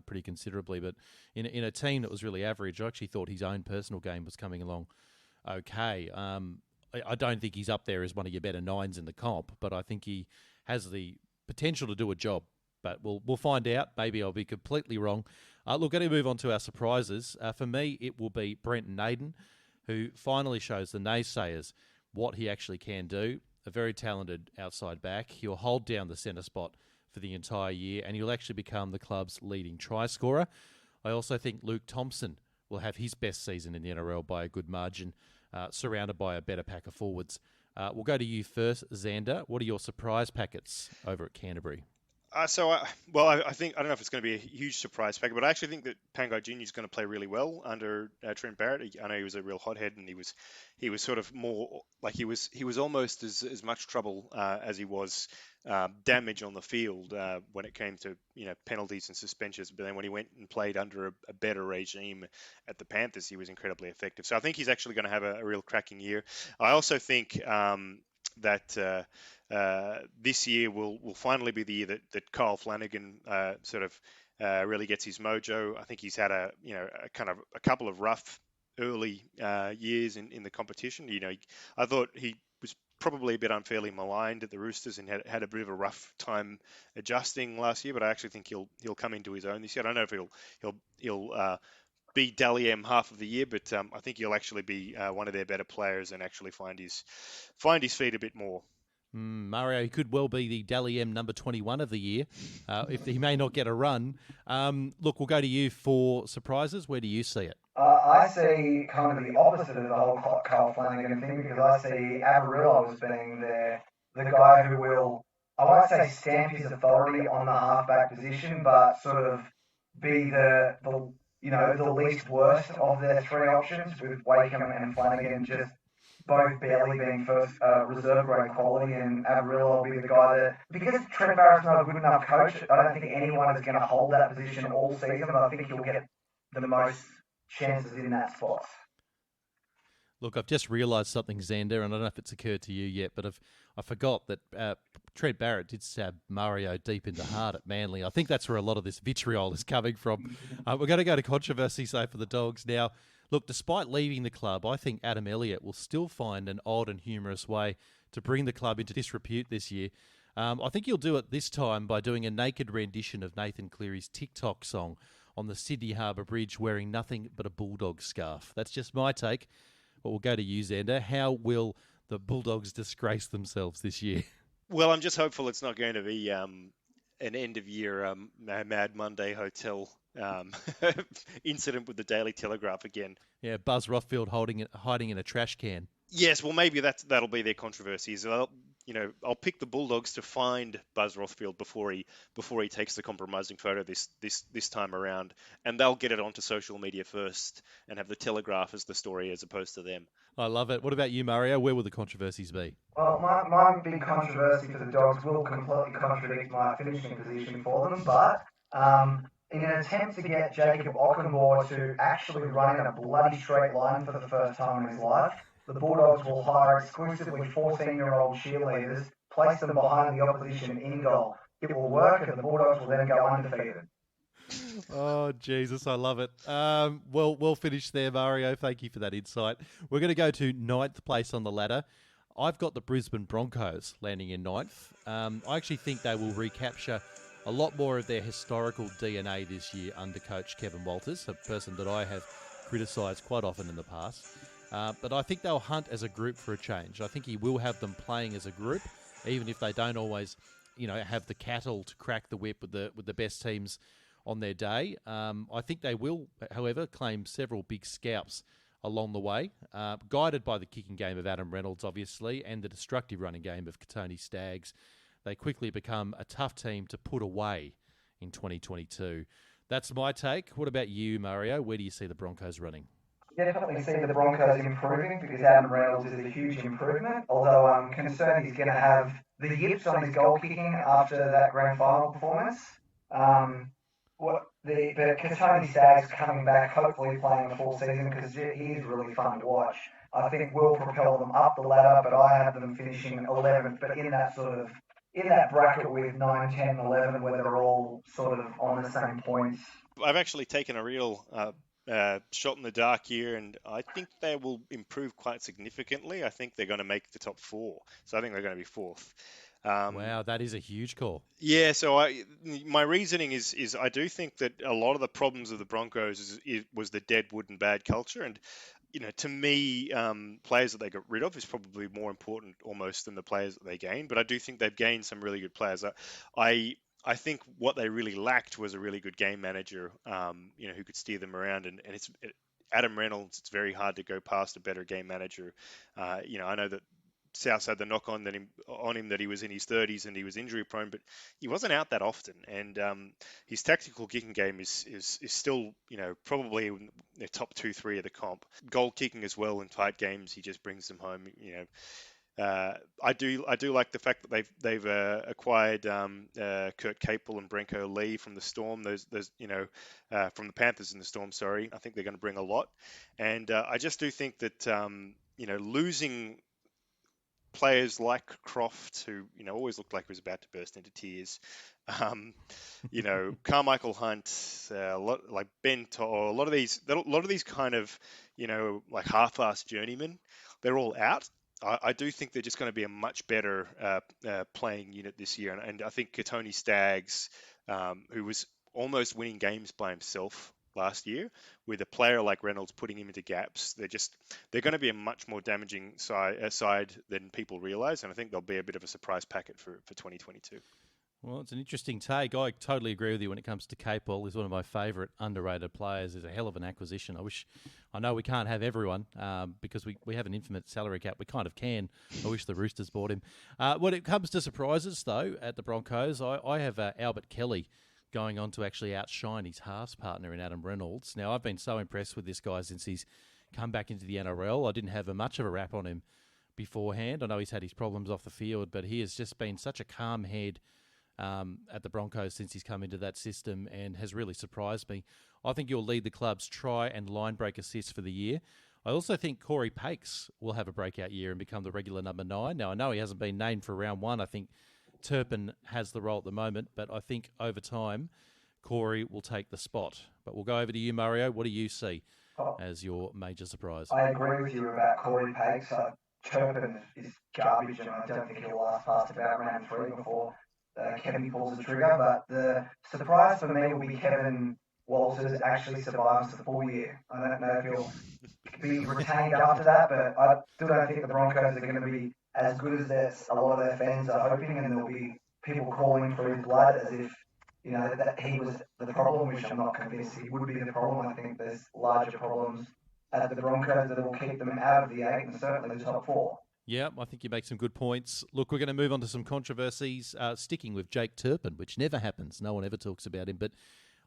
pretty considerably, but in a team that was really average, I actually thought his own personal game was coming along okay. I don't think he's up there as one of your better 9s in the comp, but I think he has the potential to do a job. But we'll find out. Maybe I'll be completely wrong. Look, going to move on to our surprises. For me, it will be Brenton Naden, who finally shows the naysayers what he actually can do. A very talented outside back. He'll hold down the centre spot for the entire year, and he'll actually become the club's leading try scorer. I also think Luke Thompson will have his best season in the NRL by a good margin, surrounded by a better pack of forwards. We'll go to you first, Xander. What are your surprise packets over at Canterbury? I think, I don't know if it's going to be a huge surprise packet, but I actually think that Pangai Jr. is going to play really well under Trent Barrett. I know he was a real hothead, and he was sort of more like he was almost as much trouble as he was damage on the field when it came to penalties and suspensions. But then when he went and played under a better regime at the Panthers, he was incredibly effective. So I think he's actually going to have a real cracking year. I also think that this year will finally be the year that Kyle Flanagan really gets his mojo. I think he's had a couple of rough early years in the competition. I thought he was probably a bit unfairly maligned at the Roosters and had a bit of a rough time adjusting last year, but I actually think he'll come into his own this year. I don't know if he'll be Dally M half of the year, but I think he'll actually be one of their better players and actually find his feet a bit more. Mario, he could well be the Dally M number 21 of the year, if he may not get a run. Look, we'll go to you for surprises. Where do you see it? I see kind of the opposite of the whole Kyle Flanagan thing, because I see Avarillo as being the guy who will, I won't say stamp his authority on the halfback position, but sort of be the least worst of their 3 options, with Wakeham and Flanagan just both barely being first reserve grade quality, and Avarillo will be the guy that, because Trent Barrett's not a good enough coach, I don't think anyone is going to hold that position all season, but I think he'll get the most chances in that spot. Look, I've just realised something, Xander, and I don't know if it's occurred to you yet, but I forgot that Trent Barrett did stab Mario deep in the heart at Manly. I think that's where a lot of this vitriol is coming from. We're going to go to controversy, say, for the Dogs now. Look, despite leaving the club, I think Adam Elliott will still find an odd and humorous way to bring the club into disrepute this year. I think he'll do it this time by doing a naked rendition of Nathan Cleary's TikTok song on the Sydney Harbour Bridge wearing nothing but a Bulldog scarf. That's just my take. But we'll go to you, Xander. How will the Bulldogs disgrace themselves this year? Well, I'm just hopeful it's not going to be an end-of-year Mad Monday hotel incident with the Daily Telegraph again. Yeah, Buzz Rothfield hiding in a trash can. Yes, well, maybe that'll be their controversies. I'll pick the Bulldogs to find Buzz Rothfield before he takes the compromising photo this time around, and they'll get it onto social media first and have the Telegraph as the story as opposed to them. I love it. What about you, Mario? Where will the controversies be? Well, my big controversy for the Dogs will completely contradict my finishing position for them, but in an attempt to get Jacob Ockenbaugh to actually run in a bloody straight line for the first time in his life, the Bulldogs will hire exclusively 14-year-old cheerleaders, place them behind the opposition in goal. It will work, and the Bulldogs will then go undefeated. Oh, Jesus, I love it. Well finished there, Mario. Thank you for that insight. We're going to go to 9th place on the ladder. I've got the Brisbane Broncos landing in 9th. I actually think they will recapture a lot more of their historical DNA this year under coach Kevin Walters, a person that I have criticised quite often in the past. But I think they'll hunt as a group for a change. I think he will have them playing as a group, even if they don't always, have the cattle to crack the whip with the best teams on their day. I think they will, however, claim several big scalps along the way, guided by the kicking game of Adam Reynolds, obviously, and the destructive running game of Katoni Staggs. They quickly become a tough team to put away in 2022. That's my take. What about you, Mario? Where do you see the Broncos running? Definitely see the Broncos improving because Adam Reynolds is a huge improvement, although I'm concerned he's going to have the yips on his goal kicking after that grand final performance. But Katoni Staggs coming back, hopefully playing a full season because he is really fun to watch. I think will propel them up the ladder, but I have them finishing 11th, but in that bracket with 9, 10, 11, where they're all sort of on the same points. I've actually taken a real shot in the dark here, and I think they will improve quite significantly. I think they're going to make the top 4, so I think they're going to be 4th. Wow, that is a huge call. Yeah, so my reasoning is I do think that a lot of the problems of the Broncos was the deadwood and bad culture, and to me, players that they got rid of is probably more important almost than the players that they gained. But I do think they've gained some really good players. I think what they really lacked was a really good game manager, who could steer them around. And Adam Reynolds, it's very hard to go past a better game manager. I know that South had the knock on him that he was in his 30s and he was injury prone, but he wasn't out that often. And his tactical kicking game is still, probably in the top 2-3 of the comp. Goal kicking as well in tight games, he just brings them home. I do like the fact that they've acquired Kurt Capel and Brenko Lee from the Storm. Those from the Panthers in the Storm. Sorry, I think they're going to bring a lot, and I just do think that losing players like Croft, who always looked like he was about to burst into tears, Carmichael Hunt, like Ben Todd, a lot of these kind of like half-assed journeymen, they're all out. I do think they're just going to be a much better playing unit this year, and I think Katoni Staggs, who was almost winning games by himself last year, with a player like Reynolds putting him into gaps, they're going to be a much more damaging side than people realise, and I think they'll be a bit of a surprise packet for 2022. Well, it's an interesting take. I totally agree with you when it comes to Capel. He's one of my favourite underrated players. He's a hell of an acquisition. I know we can't have everyone because we have an infinite salary cap. We kind of can. I wish the Roosters bought him. When it comes to surprises, though, at the Broncos, I have Albert Kelly going on to actually outshine his halves partner in Adam Reynolds. Now, I've been so impressed with this guy since he's come back into the NRL. I didn't have much of a rap on him beforehand. I know he's had his problems off the field, but he has just been such a calm head at the Broncos since he's come into that system and has really surprised me. I think he'll lead the club's try and line break assists for the year. I also think Corey Pakes will have a breakout year and become the regular number 9. Now, I know he hasn't been named for round 1. I think Turpin has the role at the moment, but I think over time, Corey will take the spot. But we'll go over to you, Mario. What do you see as your major surprise? I agree with you about Corey Pakes. Turpin is garbage, and I don't think he'll last past about round 3 before Kevin pulls the trigger. But the surprise for me will be Kevin Walters actually survives the full year. I don't know if he'll be retained after that, but I still don't think the Broncos are going to be as good as a lot of their fans are hoping, and there'll be people calling for his blood as if that he was the problem, which I'm not convinced he would be the problem. I think there's larger problems at the Broncos that will keep them out of the 8 and certainly the top 4. Yeah, I think you make some good points. Look, we're going to move on to some controversies, sticking with Jake Turpin, which never happens. No one ever talks about him, but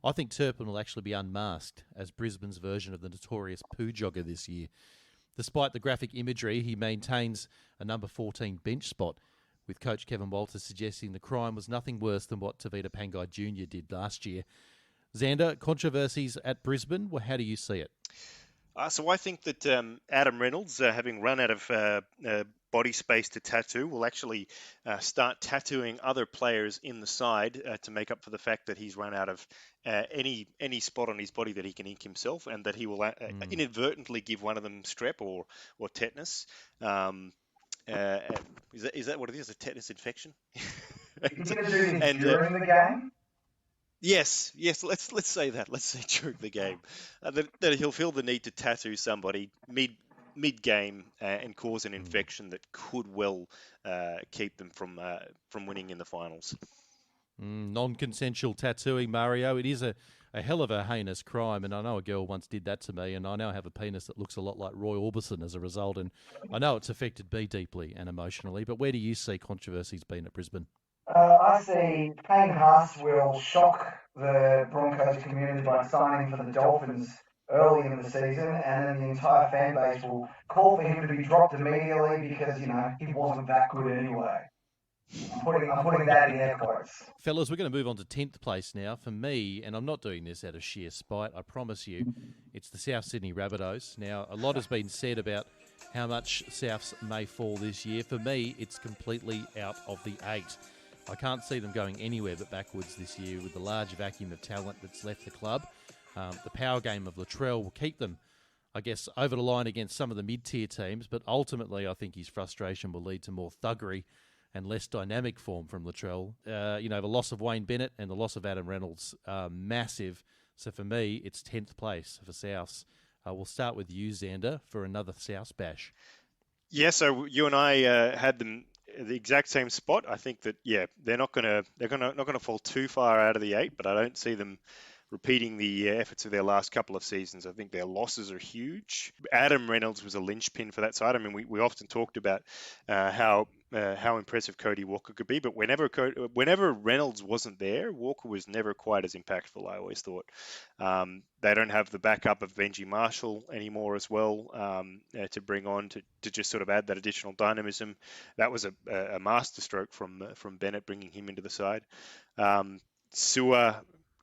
I think Turpin will actually be unmasked as Brisbane's version of the notorious poo jogger this year. Despite the graphic imagery, he maintains a number 14 bench spot, with coach Kevin Walters suggesting the crime was nothing worse than what Tavita Pangai Jr. did last year. Xander, controversies at Brisbane, well, how do you see it? So I think that Adam Reynolds, having run out of body space to tattoo, will actually start tattooing other players in the side to make up for the fact that he's run out of any spot on his body that he can ink himself, and that he will inadvertently give one of them strep or tetanus. Uh, is that what it is? A tetanus infection? Is he going to do this and during the game? Yes. Let's say that. Let's say during the game that he'll feel the need to tattoo somebody mid game and cause an infection that could well keep them from winning in the finals. Non-consensual tattooing, Mario. It is a hell of a heinous crime, and I know a girl once did that to me, and I now have a penis that looks a lot like Roy Orbison as a result, and I know it's affected me deeply and emotionally. But where do you see controversies been at Brisbane? I see Payne Haas will shock the Broncos community by signing for the Dolphins early in the season, and then the entire fan base will call for him to be dropped immediately because, he wasn't that good anyway. I'm putting that in air quotes. Fellas, we're going to move on to 10th place now. For me, and I'm not doing this out of sheer spite, I promise you, it's the South Sydney Rabbitohs. Now, a lot has been said about how much Souths may fall this year. For me, it's completely out of the 8. I can't see them going anywhere but backwards this year with the large vacuum of talent that's left the club. The power game of Latrell will keep them, I guess, over the line against some of the mid-tier teams, but ultimately I think his frustration will lead to more thuggery and less dynamic form from Latrell. The loss of Wayne Bennett and the loss of Adam Reynolds are massive. So for me, it's 10th place for Souths. We'll start with you, Xander, for another Souths bash. Yeah, so you and I had them the exact same spot. I think that they're not gonna fall too far out of the 8, but I don't see them repeating the efforts of their last couple of seasons. I think their losses are huge. Adam Reynolds was a linchpin for that side. I mean, we often talked about how impressive Cody Walker could be, but whenever Reynolds wasn't there, Walker was never quite as impactful, I always thought. They don't have the backup of Benji Marshall anymore as well to bring on to just sort of add that additional dynamism. That was a masterstroke from Bennett, bringing him into the side. Sewer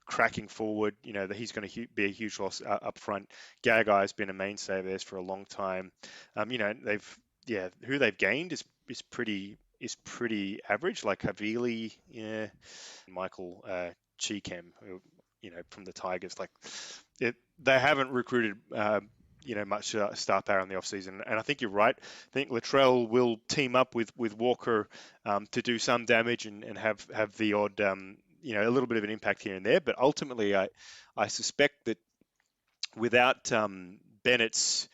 cracking forward, that he's going to be a huge loss up front. Gagai has been a mainstay of theirs for a long time. Who they've gained is pretty average, like Havili, Michael Cheekham, who, from the Tigers. They haven't recruited much star power in the offseason. And I think you're right. I think Latrell will team up with Walker to do some damage and have the odd a little bit of an impact here and there, but ultimately I suspect that without Bennett's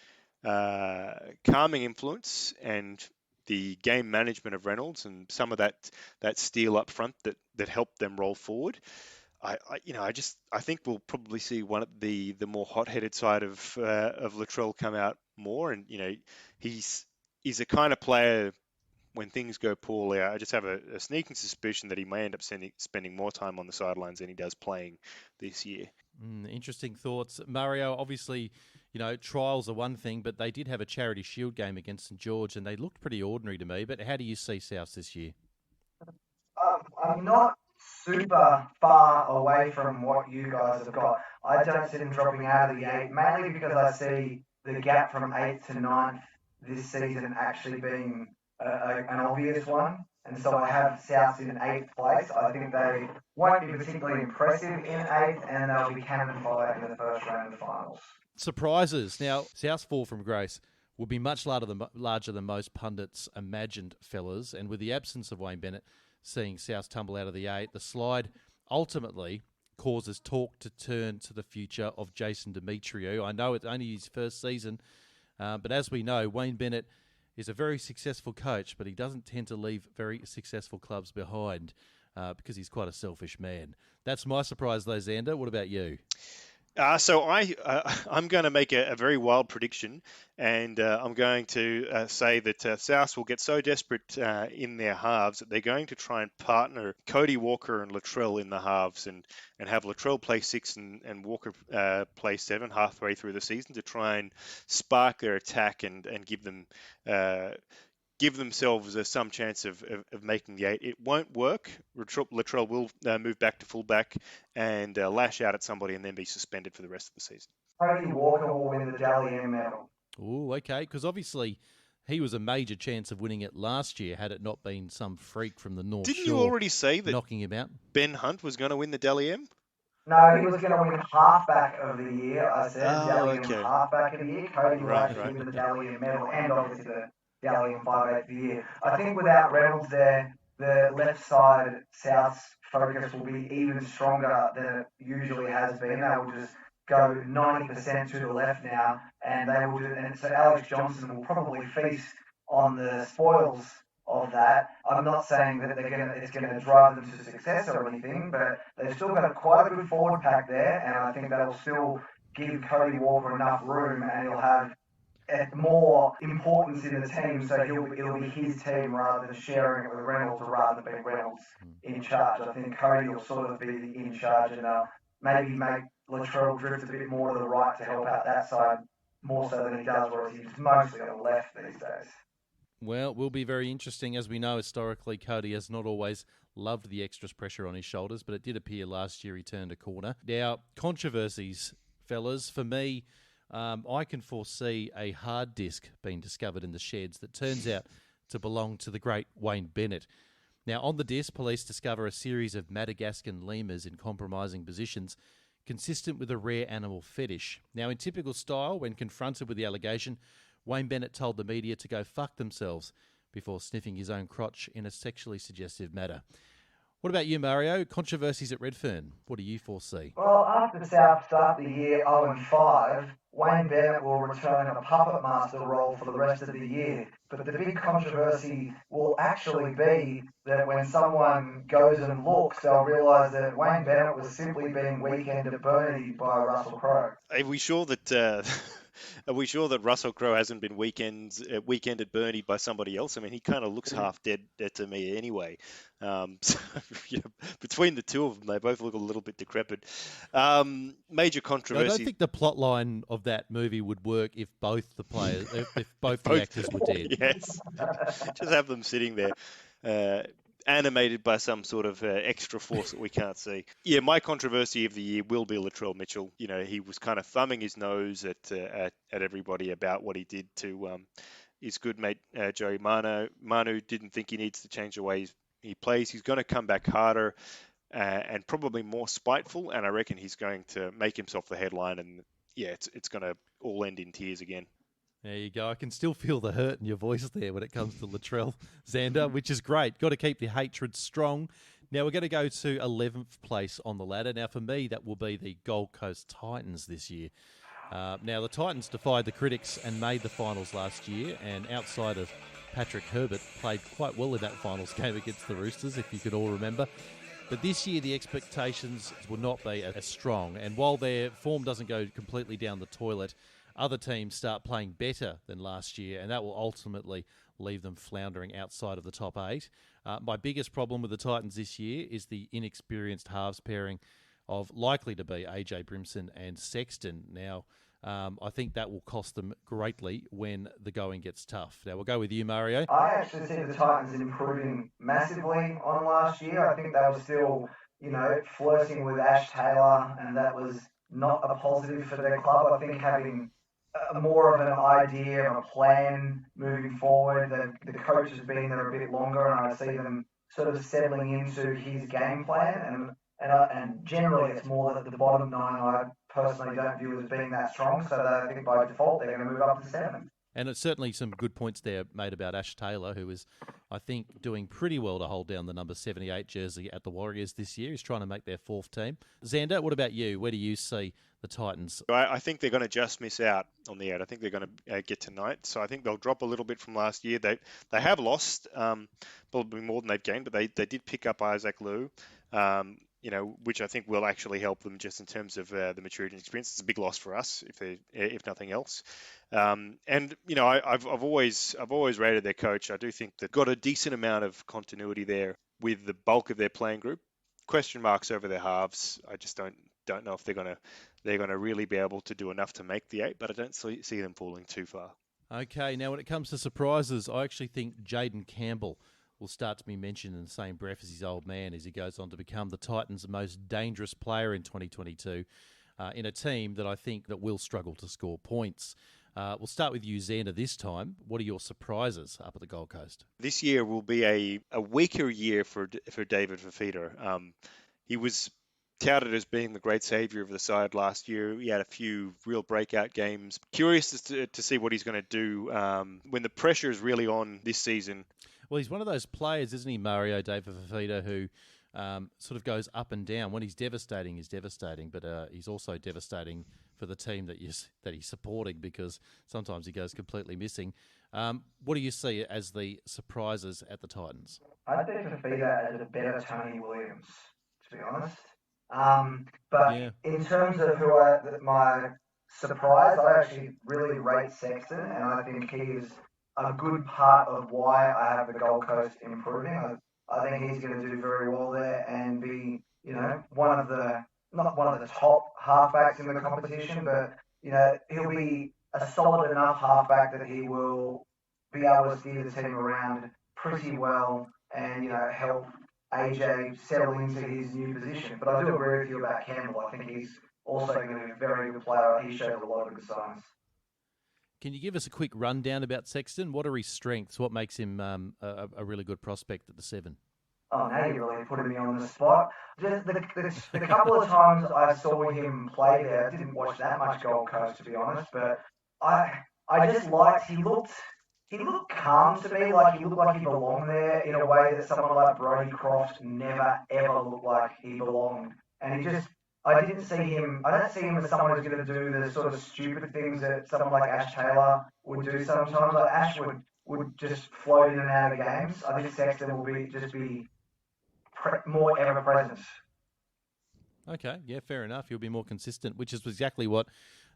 calming influence and the game management of Reynolds and some of that steel up front that helped them roll forward, I think we'll probably see one of the more hot-headed side of Latrell come out more, and he's a kind of player. When things go poorly, I just have a sneaking suspicion that he may end up spending more time on the sidelines than he does playing this year. Interesting thoughts. Mario, obviously, trials are one thing, but they did have a Charity Shield game against St George, and they looked pretty ordinary to me. But how do you see Souths this year? I'm not super far away from what you guys have got. I don't see them dropping out of the 8, mainly because I see the gap from 8th to 9th this season actually being an obvious one, and so I have South in 8th place. I think they won't be particularly impressive in 8th, and they'll be cannon fire in the first round of the finals. Surprises. Now, South's fall from grace will be much larger than most pundits imagined, fellas, and with the absence of Wayne Bennett, seeing South tumble out of the 8, the slide ultimately causes talk to turn to the future of Jason Demetriou. I know it's only his first season, but as we know, Wayne Bennett is a very successful coach, but he doesn't tend to leave very successful clubs behind because he's quite a selfish man. That's my surprise, though, Xander. What about you? So I'm going to make a very wild prediction, and I'm going to say that South will get so desperate in their halves that they're going to try and partner Cody Walker and Latrell in the halves, and have Latrell play 6 and Walker play 7 halfway through the season to try and spark their attack and give them give themselves some chance of making the 8. It won't work. Latrell will move back to fullback and lash out at somebody and then be suspended for the rest of the season. Cody Walker will win the Dally M medal. Oh, okay, because obviously he was a major chance of winning it last year had it not been some freak from the North Didn't Shore you already say that knocking him out. Ben Hunt was going to win the Dally M? No, he was going to win halfback of the year. I said Dally M okay. halfback of the year. Cody will Right, actually right. win the Dally M medal and obviously the Dally M 5/8 of the year. I think without Reynolds there, the left side South's focus will be even stronger than it usually has been. They will just go 90% to the left now, and they will do. And so Alex Johnson will probably feast on the spoils of that. I'm not saying that it's gonna drive them to success or anything, but they've still got quite a good forward pack there, and I think that'll still give Cody Walker enough room, and he'll have more importance in the team, so it'll be his team rather than sharing it with Reynolds, or rather than being Reynolds in charge. I think Cody will sort of be in charge and maybe make Latrell drift a bit more to the right to help out that side more so than he does, whereas he's mostly on the left these days. Well, it will be very interesting. As we know, historically, Cody has not always loved the extra pressure on his shoulders, but it did appear last year he turned a corner. Now, controversies, fellas. For me, I can foresee a hard disk being discovered in the sheds that turns out to belong to the great Wayne Bennett. Now, on the disc, police discover a series of Madagascan lemurs in compromising positions consistent with a rare animal fetish. Now, in typical style, when confronted with the allegation, Wayne Bennett told the media to go fuck themselves before sniffing his own crotch in a sexually suggestive manner. What about you, Mario? Controversies at Redfern. What do you foresee? Well, after South start the year 0-5, Wayne Bennett will return a puppet master role for the rest of the year. But the big controversy will actually be that when someone goes and looks, they'll realise that Wayne Bennett was simply being weekend at Bernie by Russell Crowe. Are we sure that are we sure that Russell Crowe hasn't been weekend at Bernie by somebody else? I mean, he kind of looks half dead to me anyway. So, between the two of them, they both look a little bit decrepit. Major controversy. I don't think the plot line of that movie would work if both the players, if both the actors were dead. Yes, just have them sitting there. Animated by some sort of extra force that we can't see. Yeah, my controversy of the year will be Latrell Mitchell. You know, he was kind of thumbing his nose at everybody about what he did to his good mate Joey Manu. Manu didn't think he needs to change the way he plays. He's going to come back harder and probably more spiteful, and I reckon he's going to make himself the headline, and yeah, it's going to all end in tears again. There you go. I can still feel the hurt in your voice there when it comes to Latrell, Xander, which is great. Got to keep the hatred strong. Now we're going to go to 11th place on the ladder. Now for me, that will be the Gold Coast Titans this year. Now the Titans defied the critics and made the finals last year, and outside of Patrick Herbert, played quite well in that finals game against the Roosters, if you could all remember. But this year, the expectations will not be as strong. And while their form doesn't go completely down the toilet, other teams start playing better than last year, and that will ultimately leave them floundering outside of the top 8. My biggest problem with the Titans this year is the inexperienced halves pairing of likely to be AJ Brimson and Sexton. Now, I think that will cost them greatly when the going gets tough. Now, we'll go with you, Mario. I actually see the Titans improving massively on last year. I think they were still, flirting with Ash Taylor, and that was not a positive for their club. I think having more of an idea of a plan moving forward. The coach has been there a bit longer, and I see them sort of settling into his game plan. And generally, it's more that the bottom 9 I personally don't view as being that strong. So I think by default they're going to move up to 7th. And it's certainly some good points there made about Ash Taylor, who is, I think, doing pretty well to hold down the number 78 jersey at the Warriors this year. He's trying to make their 4th team. Xander, what about you? Where do you see the Titans? I think they're going to just miss out on the 8. I think they're going to get to 9th. So I think they'll drop a little bit from last year. They have lost probably more than they've gained, but they did pick up Isaac Liu. Which I think will actually help them just in terms of the maturity and experience. It's a big loss for us, if nothing else. I've always rated their coach. I do think they've got a decent amount of continuity there with the bulk of their playing group. Question marks over their halves. I just don't know if they're gonna really be able to do enough to make the 8, but I don't see them falling too far. Okay, now when it comes to surprises, I actually think Jaden Campbell will start to be mentioned in the same breath as his old man as he goes on to become the Titans' most dangerous player in 2022 in a team that I think that will struggle to score points. We'll start with you, Xander, this time. What are your surprises up at the Gold Coast? This year will be a weaker year for David Fafita. He was touted as being the great saviour of the side last year. He had a few real breakout games. Curious to see what he's going to do when the pressure is really on this season. Well, he's one of those players, isn't he, Mario, David Fafita, who sort of goes up and down. When he's devastating, but he's also devastating for the team that he's supporting because sometimes he goes completely missing. What do you see as the surprises at the Titans? I think Fafita as a better Tony Williams, to be honest. In terms of my surprise, I actually really rate Sexton, and I think he is a good part of why I have the Gold Coast improving. I think he's going to do very well there and be, not one of the top halfbacks in the competition, but he'll be a solid enough halfback that he will be able to steer the team around pretty well and help AJ settle into his new position. But I do agree with you about Campbell. I think he's also going to be a very good player. He shows a lot of good signs. Can you give us a quick rundown about Sexton? What are his strengths? What makes him a really good prospect at the 7? Oh, now you're really putting me on the spot. Just the couple of times I saw him play there, I didn't watch that much Gold Coast, to be honest, but I just liked, he looked calm to me, like he looked like he belonged there in a way that someone like Brodie Croft never, ever looked like he belonged. And I don't see him as someone who's going to do the sort of stupid things that someone like Ash Taylor would do sometimes. Like Ash would just float in and out of games. I think Sexton will be more ever present. Okay, yeah, fair enough. He'll be more consistent, which is exactly what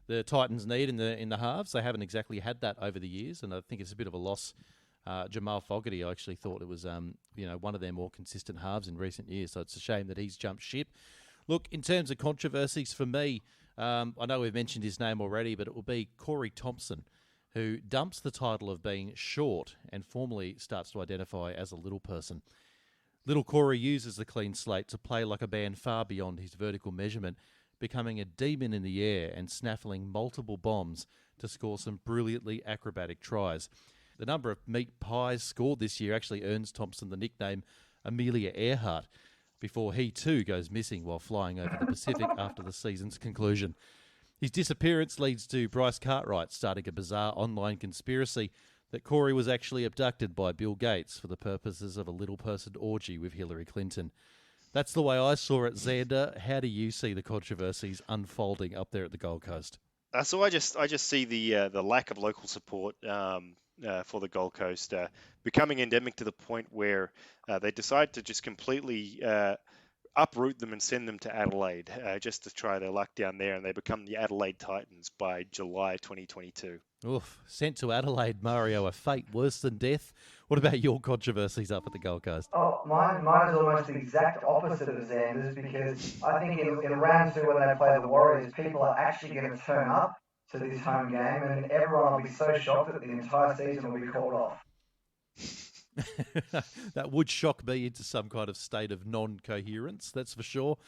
the Titans need in the halves. They haven't exactly had that over the years, and I think it's a bit of a loss. Jamal Fogarty, I actually thought it was one of their more consistent halves in recent years, so it's a shame that he's jumped ship. Look, in terms of controversies, for me, I know we've mentioned his name already, but it will be Corey Thompson, who dumps the title of being short and formally starts to identify as a little person. Little Corey uses the clean slate to play like a man far beyond his vertical measurement, becoming a demon in the air and snaffling multiple bombs to score some brilliantly acrobatic tries. The number of meat pies scored this year actually earns Thompson the nickname Amelia Earhart, before he too goes missing while flying over the Pacific after the season's conclusion. His disappearance leads to Bryce Cartwright starting a bizarre online conspiracy that Corey was actually abducted by Bill Gates for the purposes of a little person orgy with Hillary Clinton. That's the way I saw it, Xander. How do you see the controversies unfolding up there at the Gold Coast? So I just see the lack of local support for the Gold Coast becoming endemic to the point where they decide to just completely uproot them and send them to Adelaide just to try their luck down there, and they become the Adelaide Titans by July 2022. Oof, sent to Adelaide, Mario, a fate worse than death. What about your controversies up at the Gold Coast? Oh, mine is almost the exact opposite of Xander's, because I think in round 2 when they play the Warriors, people are actually going to turn up to this home game and everyone will be so shocked that the entire season will be called off. That would shock me into some kind of state of non-coherence, that's for sure.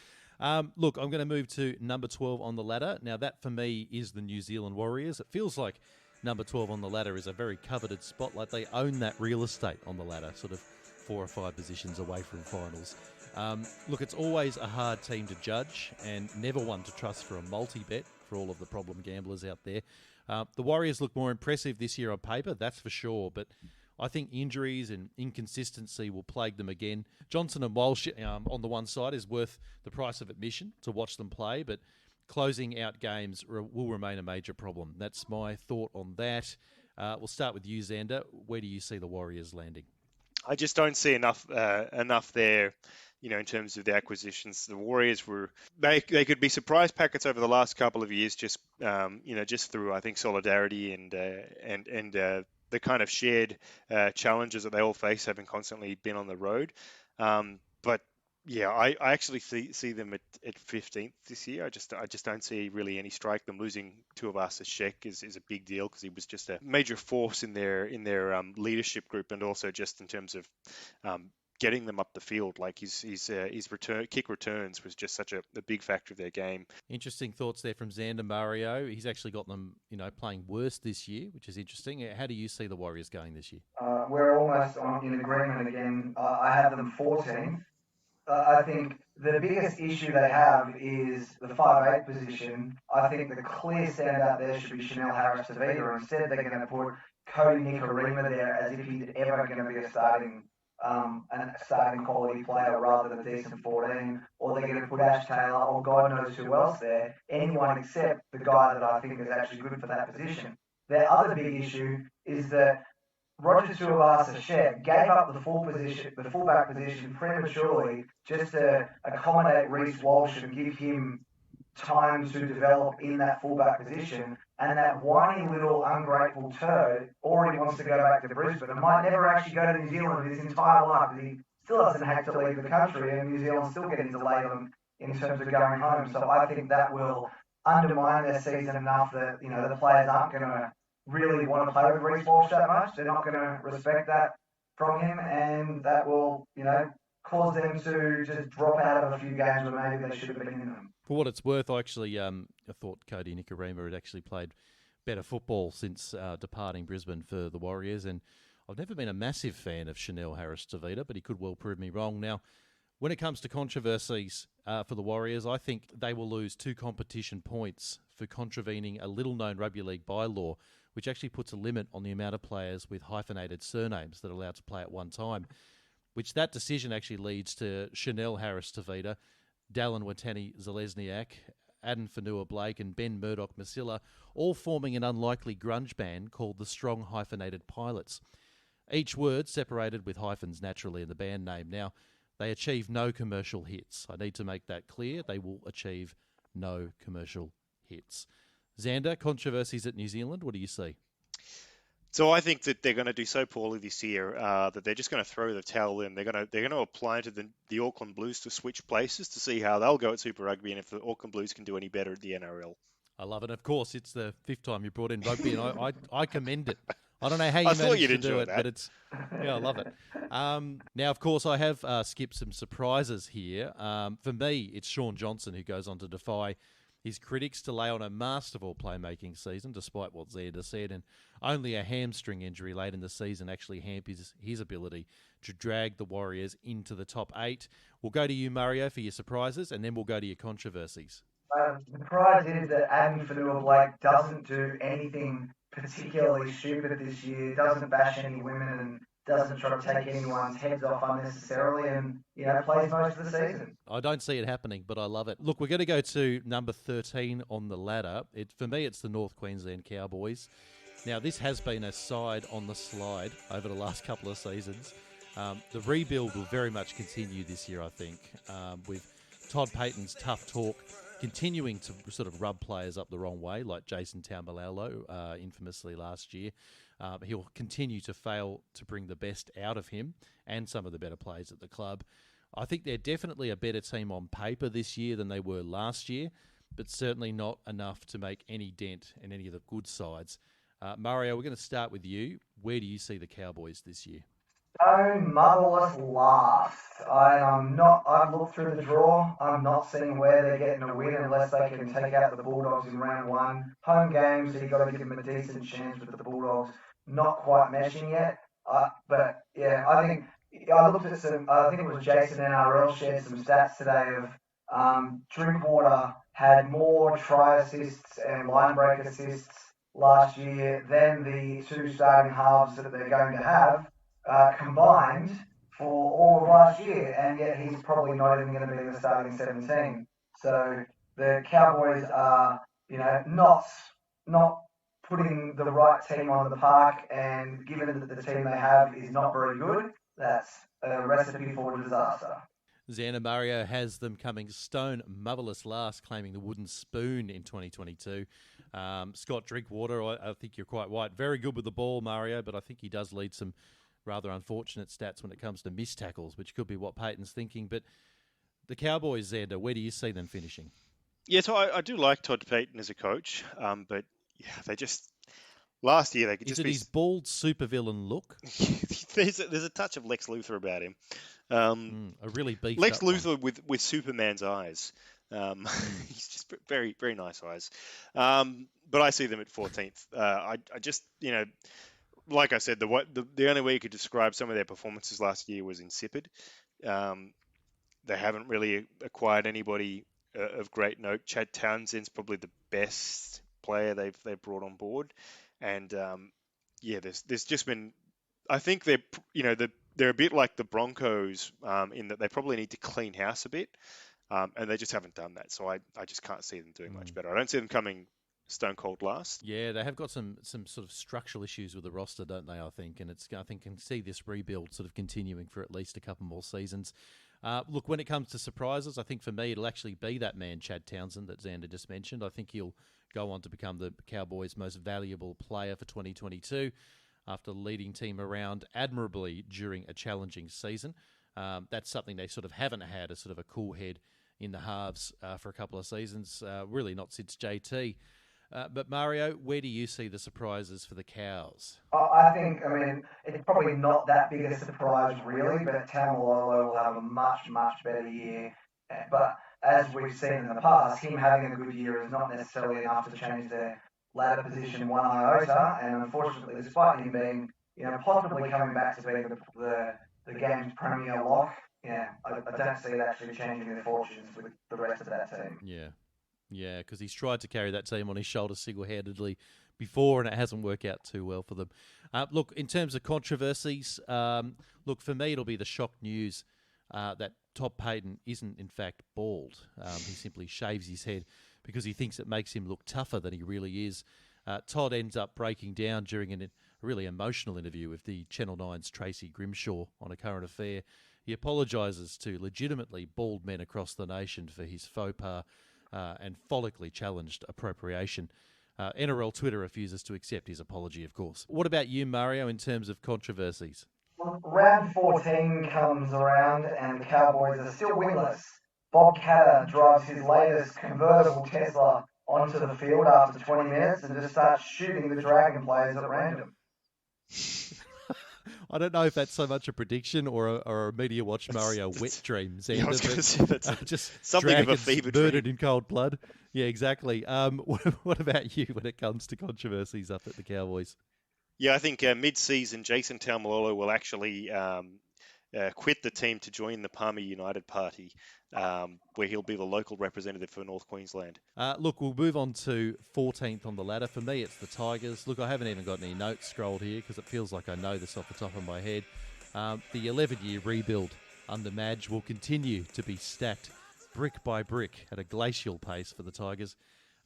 Look, I'm going to move to number 12 on the ladder. Now, that for me is the New Zealand Warriors. It feels like number 12 on the ladder is a very coveted spot, like they own that real estate on the ladder, sort of 4 or 5 positions away from finals. Look, it's always a hard team to judge and never one to trust for a multi-bet for all of the problem gamblers out there. The Warriors look more impressive this year on paper, that's for sure, but I think injuries and inconsistency will plague them again. Johnson and Walsh on the one side is worth the price of admission to watch them play, but closing out games will remain a major problem. That's my thought on that. We'll start with you, Xander. Where do you see the Warriors landing? I just don't see enough there, in terms of the acquisitions. The Warriors they could be surprise packets over the last couple of years, just through, I think, solidarity and the kind of shared challenges that they all face, having constantly been on the road. But Yeah, I actually see them at 15th this year. I just don't see really any strike. Them losing Tuivasa Sheck is a big deal because he was just a major force in their leadership group, and also just in terms of getting them up the field. Like his kick returns was just such a big factor of their game. Interesting thoughts there from Xander Mario. He's actually got them, playing worse this year, which is interesting. How do you see the Warriors going this year? We're almost in agreement again. I have them 14th. I think the biggest issue they have is the 5'8" position. I think the clear standout there should be Chanel Harris-Tavita. Instead, they're going to put Cody Nikarima there as if he's ever going to be a starting quality player rather than a decent 14, or they're going to put Ash Taylor or God knows who else there, anyone except the guy that I think is actually good for that position. Their other big issue is that Roger Tuivasa-Sheck gave up the fullback position prematurely just to accommodate Reece Walsh and give him time to develop in that fullback position. And that whiny little ungrateful turd already wants to go back to Brisbane and might never actually go to New Zealand his entire life because he still hasn't had to leave the country, and New Zealand's still getting delayed on in terms of going home. So I think that will undermine their season enough that the players aren't going to really want to play with Reece Walsh that much. They're not going to respect that from him, and that will, cause them to just drop out of a few games where maybe they should have been in them. For what it's worth, I thought Cody Nikarima had actually played better football since departing Brisbane for the Warriors, and I've never been a massive fan of Chanel Harris-Tavita, but he could well prove me wrong. Now, when it comes to controversies for the Warriors, I think they will lose 2 competition points for contravening a little-known rugby league bylaw, which actually puts a limit on the amount of players with hyphenated surnames that are allowed to play at one time, which that decision actually leads to Chanel Harris-Tavita, Dallin Watene-Zalesniak, Aden Fanua-Blake and Ben Murdoch-Masila, all forming an unlikely grunge band called the Strong Hyphenated Pilots. Each word separated with hyphens naturally in the band name. Now, they achieve no commercial hits. I need to make that clear. They will achieve no commercial hits. Xander, controversies at New Zealand, what do you see? So I think that they're going to do so poorly this year that they're just going to throw the towel in. They're going to apply to the Auckland Blues to switch places to see how they'll go at Super Rugby and if the Auckland Blues can do any better at the NRL. I love it. Of course, it's the 5th time you brought in rugby, and I commend it. I don't know how you I thought managed you'd to do enjoy it, that. but I love it. Now, of course, I have skipped some surprises here. For me, it's Sean Johnson who goes on to defy his critics to lay on a masterful playmaking season, despite what Xander said, and only a hamstring injury late in the season actually hampers his ability to drag the Warriors into the top 8. We'll go to you, Mario, for your surprises, and then we'll go to your controversies. The surprise is that Aden Fanua-Blake doesn't do anything particularly stupid this year, doesn't bash any women, and doesn't try to take anyone's heads off unnecessarily, and plays most of the season. I don't see it happening, but I love it. Look, we're going to go to number 13 on the ladder. For me, it's the North Queensland Cowboys. Now, this has been a side on the slide over the last couple of seasons. The rebuild will very much continue this year, I think, with Todd Payton's tough talk continuing to sort of rub players up the wrong way, like Jason Taumalolo infamously last year. He'll continue to fail to bring the best out of him and some of the better players at the club. I think they're definitely a better team on paper this year than they were last year, but certainly not enough to make any dent in any of the good sides. Mario, we're going to start with you. Where do you see the Cowboys this year? So motherless last. I've looked through the draw. I'm not seeing where they're getting a win unless they can take out the Bulldogs in round 1. Home games, you've got to give them a decent chance with the Bulldogs. Not quite meshing yet. But yeah, I think I looked at I think it was Jason NRL shared some stats today of Drinkwater had more try assists and line break assists last year than the 2 starting halves that they're going to have combined for all of last year, and yet he's probably not even going to be in the starting 17. So the Cowboys are, not putting the right team on the park, and given that the team they have is not very good, that's a recipe for disaster. Xander Mario has them coming stone motherless last, claiming the wooden spoon in 2022. Scott Drinkwater, I think you're quite right. Very good with the ball, Mario, but I think he does lead some rather unfortunate stats when it comes to missed tackles, which could be what Payton's thinking. But The Cowboys, Xander, where do you see them finishing? Yeah, so I do like Todd Payton as a coach, but yeah, they just last year they could Is just it be. his bald supervillain look? There's a touch of Lex Luthor about him. A really beefed Lex up one. Luthor with Superman's eyes. He's just very very nice eyes. But I see them at 14th. I just like I said, the only way you could describe some of their performances last year was insipid. They haven't really acquired anybody of great note. Chad Townsend's probably the best player they've brought on board, and there's just been. I think they're a bit like the Broncos in that they probably need to clean house a bit, and they just haven't done that. So I just can't see them doing much better. I don't see them coming stone cold last. Yeah, they have got some sort of structural issues with the roster, don't they? I think, and I think can see this rebuild sort of continuing for at least a couple more seasons. Look, when it comes to surprises, I think for me it'll actually be that man Chad Townsend that Xander just mentioned. I think he'll go on to become the Cowboys' most valuable player for 2022 after leading team around admirably during a challenging season. That's something they sort of haven't had, a sort of a cool head in the halves for a couple of seasons, really not since JT. But Mario, where do you see the surprises for the Cows? I think, it's probably not that big a surprise really, but Tamalolo will have a much, much better year. But as we've seen in the past, him having a good year is not necessarily enough to change their ladder position one iota. And unfortunately, despite him being, possibly coming back to being the game's premier lock, I don't see it actually changing their fortunes with the rest of that team. Yeah, because he's tried to carry that team on his shoulders single-handedly before, and it hasn't worked out too well for them. Look, in terms of controversies, for me it'll be the shock news that Todd Payton isn't in fact bald. He simply shaves his head because he thinks it makes him look tougher than he really is. Todd ends up breaking down during a really emotional interview with the Channel 9's Tracy Grimshaw on A Current Affair. He apologises to legitimately bald men across the nation for his faux pas and follically challenged appropriation. NRL Twitter refuses to accept his apology, of course. What about you, Mario, in terms of controversies? Round 14 comes around and the Cowboys are still winless. Bob Catter drives his latest convertible Tesla onto the field after 20 minutes and just starts shooting the Dragon players at random. I don't know if that's so much a prediction or a Media Watch Mario wet dream, Xander. Yeah, I was going to say that's just something of a fever dream. Murdered in cold blood. Yeah, exactly. What about you when it comes to controversies up at the Cowboys? Yeah, I think mid-season Jason Taumalolo will actually quit the team to join the Palmer United Party, where he'll be the local representative for North Queensland. Look, we'll move on to 14th on the ladder. For me, it's the Tigers. Look, I haven't even got any notes scrolled here because it feels like I know this off the top of my head. The 11-year rebuild under Madge will continue to be stacked brick by brick at a glacial pace for the Tigers.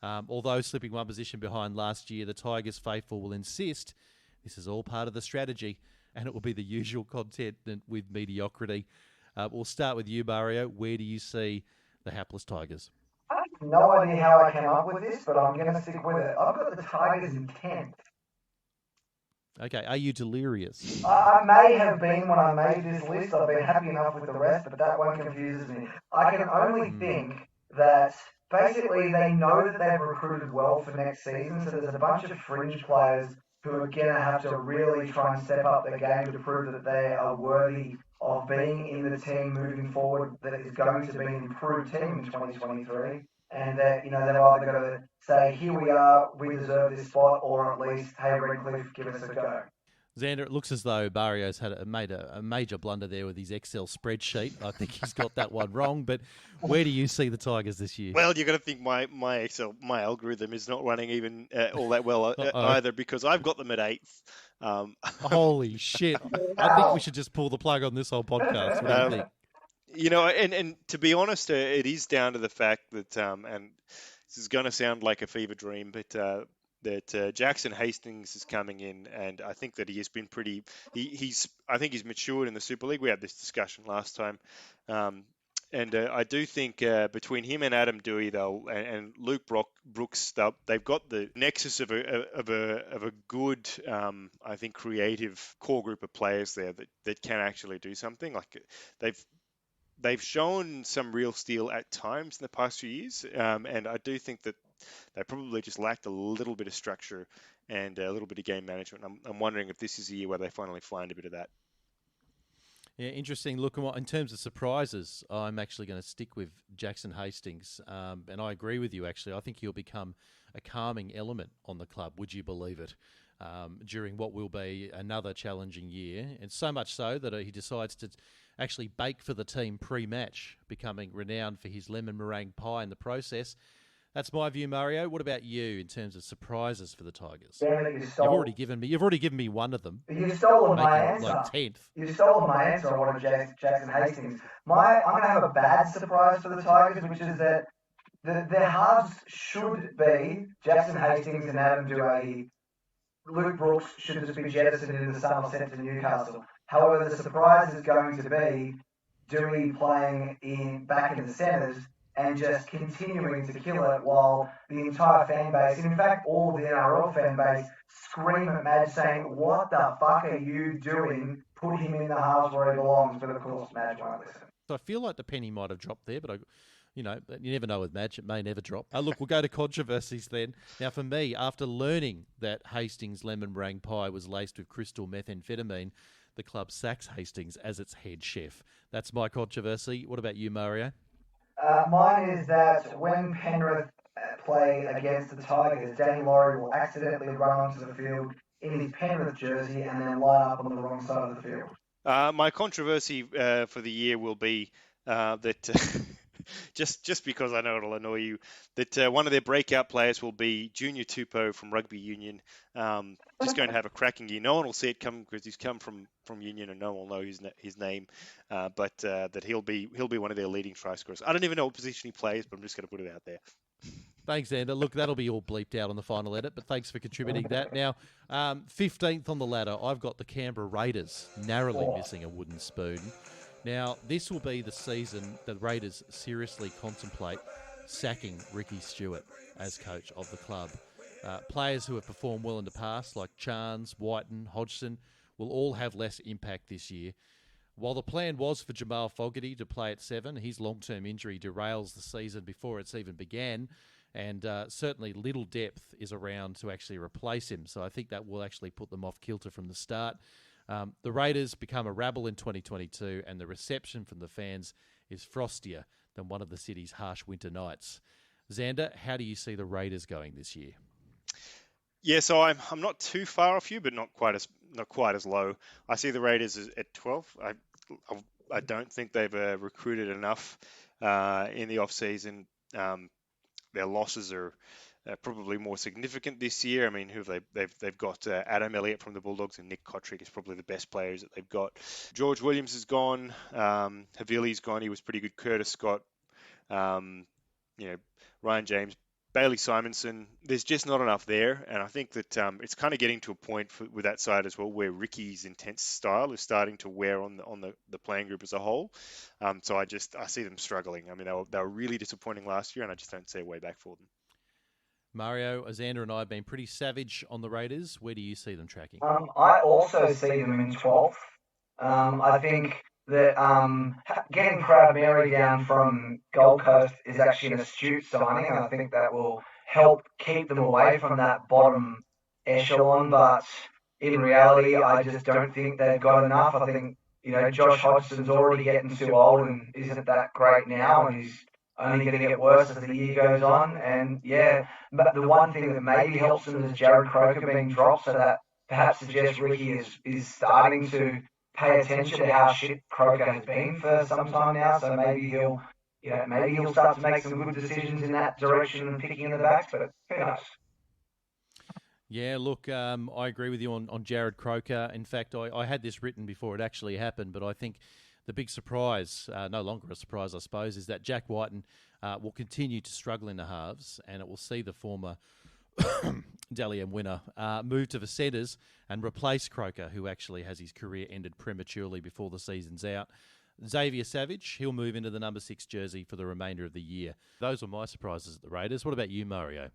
Although slipping one position behind last year, the Tigers faithful will insist this is all part of the strategy, and it will be the usual contentment with mediocrity. We'll start with you, Mario. Where do you see the hapless Tigers? I have no idea how I came up with this, but I'm going to stick with it. I've got the Tigers in 10th. Okay, are you delirious? I may have been when I made this list. I've been happy enough with the rest, but that one confuses me. I can only think that basically they know that they've recruited well for next season, so there's a bunch of fringe players who are going to have to really try and step up their game to prove that they are worthy of being in the team moving forward that is going to be an improved team in 2023. And that, they've either got to say, here we are, we deserve this spot, or at least, hey, Redcliffe, give us a go. Xander, it looks as though Barrio's made a major blunder there with his Excel spreadsheet. I think he's got that one wrong. But where do you see the Tigers this year? Well, you've got to think my Excel, my algorithm is not running even all that well either, because I've got them at 8th. Holy shit. I think we should just pull the plug on this whole podcast. What do you think? And to be honest, it is down to the fact that, and this is going to sound like a fever dream, but that Jackson Hastings is coming in, and I think that he has been pretty. I think he's matured in the Super League. We had this discussion last time, and I do think between him and Adam Dewey, and Luke Brooks, they've got the nexus of a good, I think, creative core group of players there that can actually do something. Like they've shown some real steel at times in the past few years, and I do think that they probably just lacked a little bit of structure and a little bit of game management. I'm wondering if this is the year where they finally find a bit of that. Yeah, interesting. Look, in terms of surprises, I'm actually going to stick with Jackson Hastings, and I agree with you. Actually, I think he'll become a calming element on the club. Would you believe it? During what will be another challenging year, and so much so that he decides to actually bake for the team pre-match, becoming renowned for his lemon meringue pie in the process. That's my view, Mario. What about you in terms of surprises for the Tigers? You've already given me one of them. You've stolen my making answer. like 10th. You've stolen my answer on Jackson Hastings. I'm going to have a bad surprise for the Tigers, which is that their halves should be Jackson Hastings and Adam Doueihi. Luke Brooks should just be jettisoned into Somerset to Newcastle. However, the surprise is going to be Dewey playing back in the centres and just continuing to kill it while the entire fan base, in fact all of the NRL fan base, scream at Madge saying, "What the fuck are you doing? Put him in the halves where he belongs." But of course, Madge won't listen. So I feel like the penny might have dropped there, but you never know with Madge. It may never drop. Look, we'll go to controversies then. Now, for me, after learning that Hastings lemon meringue pie was laced with crystal methamphetamine, the club sacks Hastings as its head chef. That's my controversy. What about you, Mario? Mine is that when Penrith play against the Tigers, Danny Laurie will accidentally run onto the field in his Penrith jersey and then line up on the wrong side of the field. My controversy for the year will be that just because I know it'll annoy you, that one of their breakout players will be Junior Tupou from Rugby Union. Just going to have a cracking year. No one will see it come because he's come from Union and no one will know his name. But that he'll be one of their leading try scorers. I don't even know what position he plays, but I'm just going to put it out there. Thanks, Xander. Look, that'll be all bleeped out on the final edit, but thanks for contributing that. Now, 15th on the ladder, I've got the Canberra Raiders, narrowly missing a wooden spoon. Now, this will be the season the Raiders seriously contemplate sacking Ricky Stewart as coach of the club. Players who have performed well in the past, like Chance, Whiten, Hodgson, will all have less impact this year. While the plan was for Jamal Fogarty to play at 7, his long-term injury derails the season before it's even began, and certainly little depth is around to actually replace him. So I think that will actually put them off kilter from the start. The Raiders become a rabble in 2022, and the reception from the fans is frostier than one of the city's harsh winter nights. Xander, how do you see the Raiders going this year? Yeah, so I'm not too far off you, but not quite as low. I see the Raiders at 12. I don't think they've recruited enough in the off season. Their losses are probably more significant this year. I mean, they've got Adam Elliott from the Bulldogs and Nick Kotrick is probably the best players that they've got. George Williams is gone. Havili's gone. He was pretty good. Curtis Scott. Ryan James. Bailey Simonson, there's just not enough there, and I think that it's kind of getting to a point with that side as well where Ricky's intense style is starting to wear on the playing group as a whole. So I see them struggling. I mean, they were really disappointing last year, and I just don't see a way back for them. Mario, Xander and I have been pretty savage on the Raiders. Where do you see them tracking? I also see them in 12th. I think that getting Proud Mary down from Gold Coast is actually an astute signing, and I think that will help keep them away from that bottom echelon. But in reality, I just don't think they've got enough. I think, Josh Hodgson's already getting too old and isn't that great now, and he's only going to get worse as the year goes on. And but the one thing that maybe helps them is Jared Croker being dropped, so that perhaps suggests Ricky is starting to pay attention to how shit Croker has been for some time now. So maybe he'll start to make some good decisions in that direction and picking in the backs, but who knows? Yeah, look, I agree with you on Jared Croker. In fact, I had this written before it actually happened, but I think the big surprise, no longer a surprise, I suppose, is that Jack Whiten will continue to struggle in the halves, and it will see the former Dally M winner move to the centres and replace Croker, who actually has his career ended prematurely before the season's out. Xavier Savage, he'll move into the number 6 jersey for the remainder of the year. Those were my surprises at the Raiders. What about you, Mario?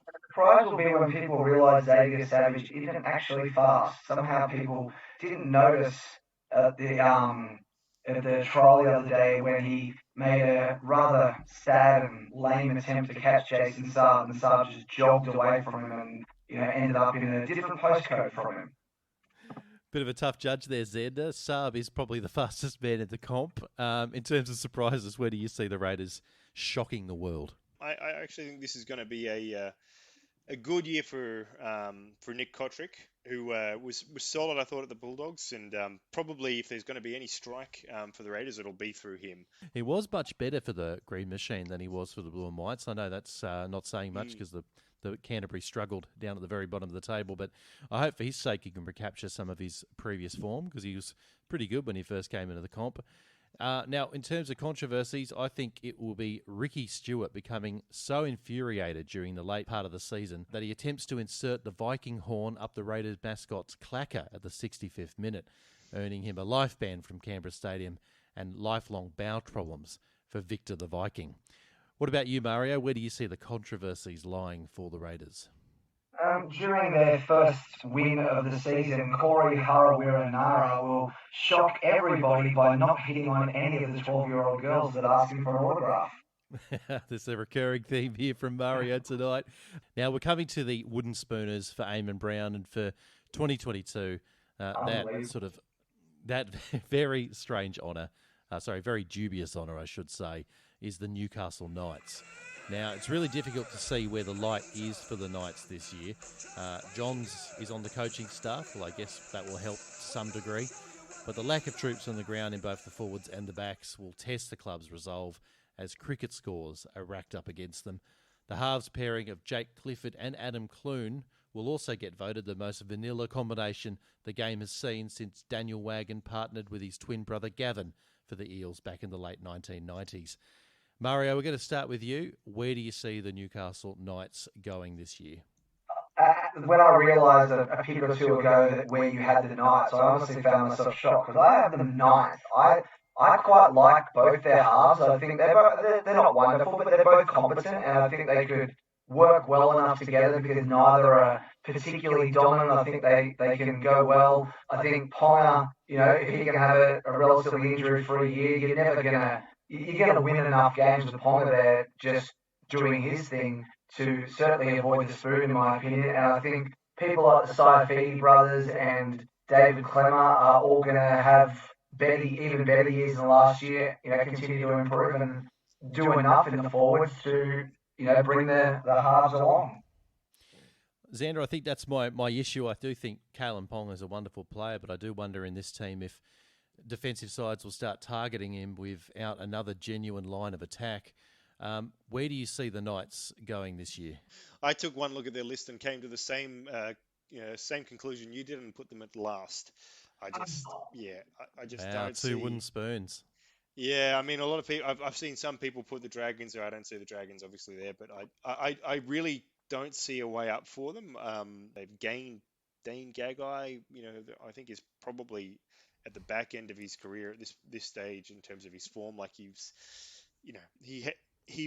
The surprise will be when people realise Xavier Savage isn't actually fast. Somehow people didn't notice the at the trial the other day when he made a rather sad and lame attempt to catch Jason Saab, and Saab just jogged away from him and ended up in a different postcode from him. Bit of a tough judge there, Zender. Saab is probably the fastest man in the comp. In terms of surprises, where do you see the Raiders shocking the world? I actually think this is going to be a good year for Nick Kotrick, who was solid, I thought, at the Bulldogs, and probably if there's going to be any strike for the Raiders, it'll be through him. He was much better for the Green Machine than he was for the Blue and Whites. I know that's not saying much because the Canterbury struggled down at the very bottom of the table, but I hope for his sake he can recapture some of his previous form because he was pretty good when he first came into the comp. Now, in terms of controversies, I think it will be Ricky Stewart becoming so infuriated during the late part of the season that he attempts to insert the Viking horn up the Raiders mascot's clacker at the 65th minute, earning him a life ban from Canberra Stadium and lifelong bowel problems for Victor the Viking. What about you, Mario? Where do you see the controversies lying for the Raiders? During their first win of the season, Corey Harawira-Nara will shock everybody by not hitting on any of the 12-year-old girls that ask him for an autograph. There's a recurring theme here from Mario tonight. Now, we're coming to the Wooden Spooners for Eamon Brown, and for 2022, that very strange honour, very dubious honour, I should say, is the Newcastle Knights. Now, it's really difficult to see where the light is for the Knights this year. Johns is on the coaching staff. Well, I guess that will help to some degree. But the lack of troops on the ground in both the forwards and the backs will test the club's resolve as cricket scores are racked up against them. The halves pairing of Jake Clifford and Adam Clune will also get voted the most vanilla combination the game has seen since Daniel Wagon partnered with his twin brother Gavin for the Eels back in the late 1990s. Mario, we're going to start with you. Where do you see the Newcastle Knights going this year? When I realised a pick or two ago that where you had the Knights, I honestly found myself shocked because I have them ninth. I quite like both their halves. I think they're not wonderful, but they're both competent, and I think they could work well enough together because neither are particularly dominant. I think they can go well. I think Ponga, if he can have a relatively injury-free year, you're going to win enough games with Ponga there just doing his thing to certainly avoid the spoon, in my opinion. And I think people like the Saifidi brothers and David Clemmer are all going to have even better years than last year, continue to improve and do enough in the forwards to, bring the halves along. Xander, I think that's my issue. I do think Kalen Ponga is a wonderful player, but I do wonder in this team if defensive sides will start targeting him without another genuine line of attack. Where do you see the Knights going this year? I took one look at their list and came to the same conclusion you did and put them at last. I just don't see. Two wooden spoons. Yeah, I mean, a lot of people. I've seen some people put the Dragons there. I don't see the Dragons obviously there, but I really don't see a way up for them. They've gained Dane Gagai. I think is probably at the back end of his career at this stage in terms of his form. Like he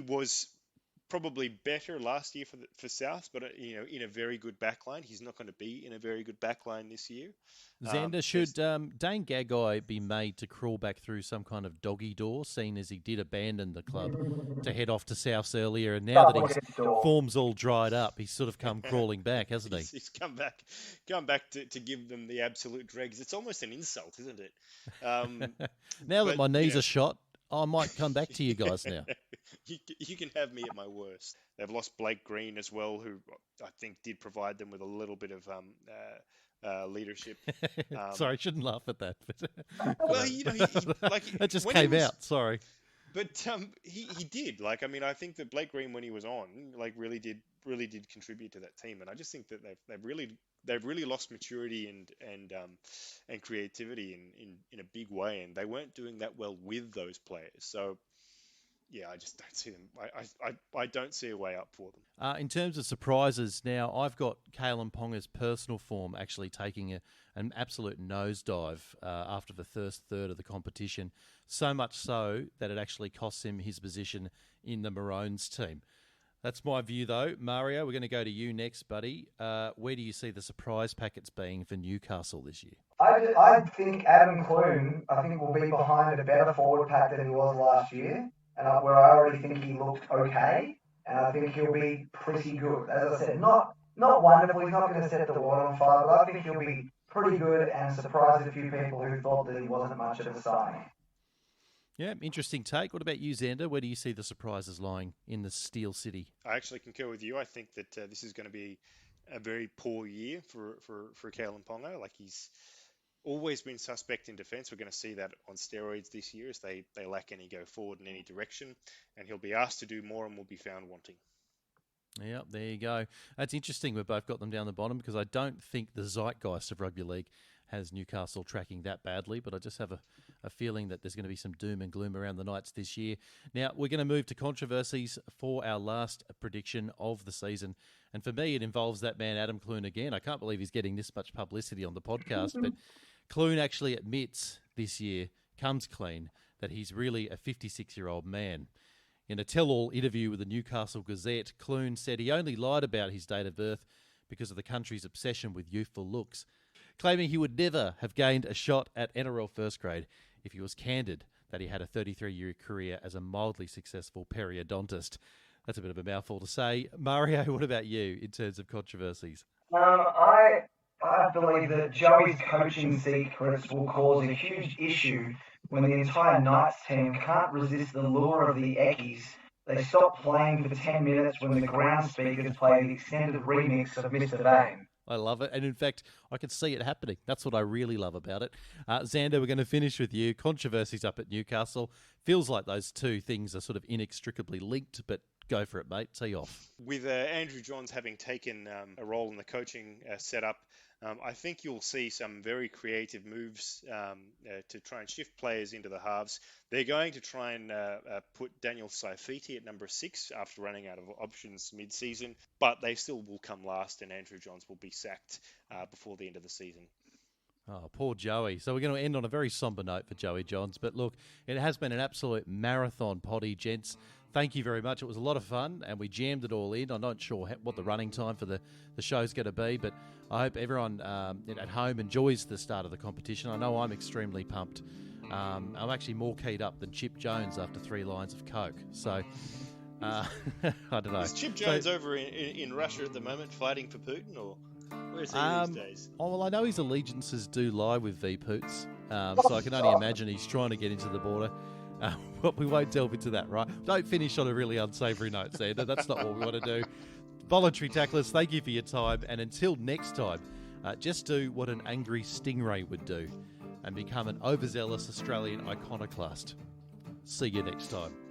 was probably better last year for South, but in a very good backline. He's not going to be in a very good backline this year. Xander, should Dane Gagai be made to crawl back through some kind of doggy door, seeing as he did abandon the club to head off to Souths earlier, and now that his form's all dried up, he's sort of come crawling back, hasn't he? He's come back to give them the absolute dregs. It's almost an insult, isn't it? Now that my knees are shot, I might come back to you guys now. You can have me at my worst. They've lost Blake Green as well, who I think did provide them with a little bit of leadership. Sorry, I shouldn't laugh at that. But, well, he it just came out. Sorry, but he did. I think that Blake Green, when he was on, really did contribute to that team, and I just think that they've really lost maturity and creativity in a big way, and they weren't doing that well with those players. So, yeah, I just don't see them. I don't see a way up for them. In terms of surprises, now I've got Kalen Ponga's personal form actually taking an absolute nosedive after the first third of the competition, so much so that it actually costs him his position in the Maroons team. That's my view, though. Mario, we're going to go to you next, buddy. Where do you see the surprise packets being for Newcastle this year? I think Adam Clune, will be behind a better forward pack than he was last year, and where I already think he looked okay, and I think he'll be pretty good. As I said, not wonderful. He's not going to set the world on fire, but I think he'll be pretty good and surprise a few people who thought that he wasn't much of a signing. Yeah, interesting take. What about you, Xander? Where do you see the surprises lying in the Steel City? I actually concur with you. I think that this is going to be a very poor year for Kalen Ponga. Like, he's always been suspect in defence. We're going to see that on steroids this year as they lack any go forward in any direction, and he'll be asked to do more and will be found wanting. Yeah, there you go. That's interesting. We've both got them down the bottom because I don't think the zeitgeist of rugby league has Newcastle tracking that badly, but I just have a feeling that there's going to be some doom and gloom around the Knights this year. Now, we're going to move to controversies for our last prediction of the season. And for me, it involves that man, Adam Clune, again. I can't believe he's getting this much publicity on the podcast, but Clune actually admits this year, comes clean, that he's really a 56-year-old man. In a tell-all interview with the Newcastle Gazette, Clune said he only lied about his date of birth because of the country's obsession with youthful looks, claiming he would never have gained a shot at NRL first grade if he was candid that he had a 33-year career as a mildly successful periodontist. That's a bit of a mouthful to say. Mario, what about you in terms of controversies? I believe that Joey's coaching secrets will cause a huge issue when the entire Knights team can't resist the lure of the Eckies. They stop playing for 10 minutes when the ground speakers play the extended remix of Mr. Fame. I love it. And in fact, I can see it happening. That's what I really love about it. Xander, we're going to finish with you. Controversies up at Newcastle. Feels like those two things are sort of inextricably linked, but go for it, mate. Tee off. With Andrew Johns having taken a role in the coaching setup, I think you'll see some very creative moves to try and shift players into the halves. They're going to try and put Daniel Saifiti at number 6 after running out of options mid-season, but they still will come last, and Andrew Johns will be sacked before the end of the season. Oh, poor Joey. So we're going to end on a very somber note for Joey Johns. But look, it has been an absolute marathon potty, gents. Thank you very much. It was a lot of fun, and we jammed it all in. I'm not sure what the running time for the show's going to be, but I hope everyone at home enjoys the start of the competition. I know I'm extremely pumped. I'm actually more keyed up than Chip Jones after 3 lines of Coke. So, I don't know. Is Chip Jones over in Russia at the moment fighting for Putin, or where is he these days? Oh, well, I know his allegiances do lie with V-Poots, so I can only imagine he's trying to get into the border. But we won't delve into that, right? Don't finish on a really unsavoury note, Xander. That's not what we want to do. Voluntary tacklers, thank you for your time. And until next time, just do what an angry stingray would do and become an overzealous Australian iconoclast. See you next time.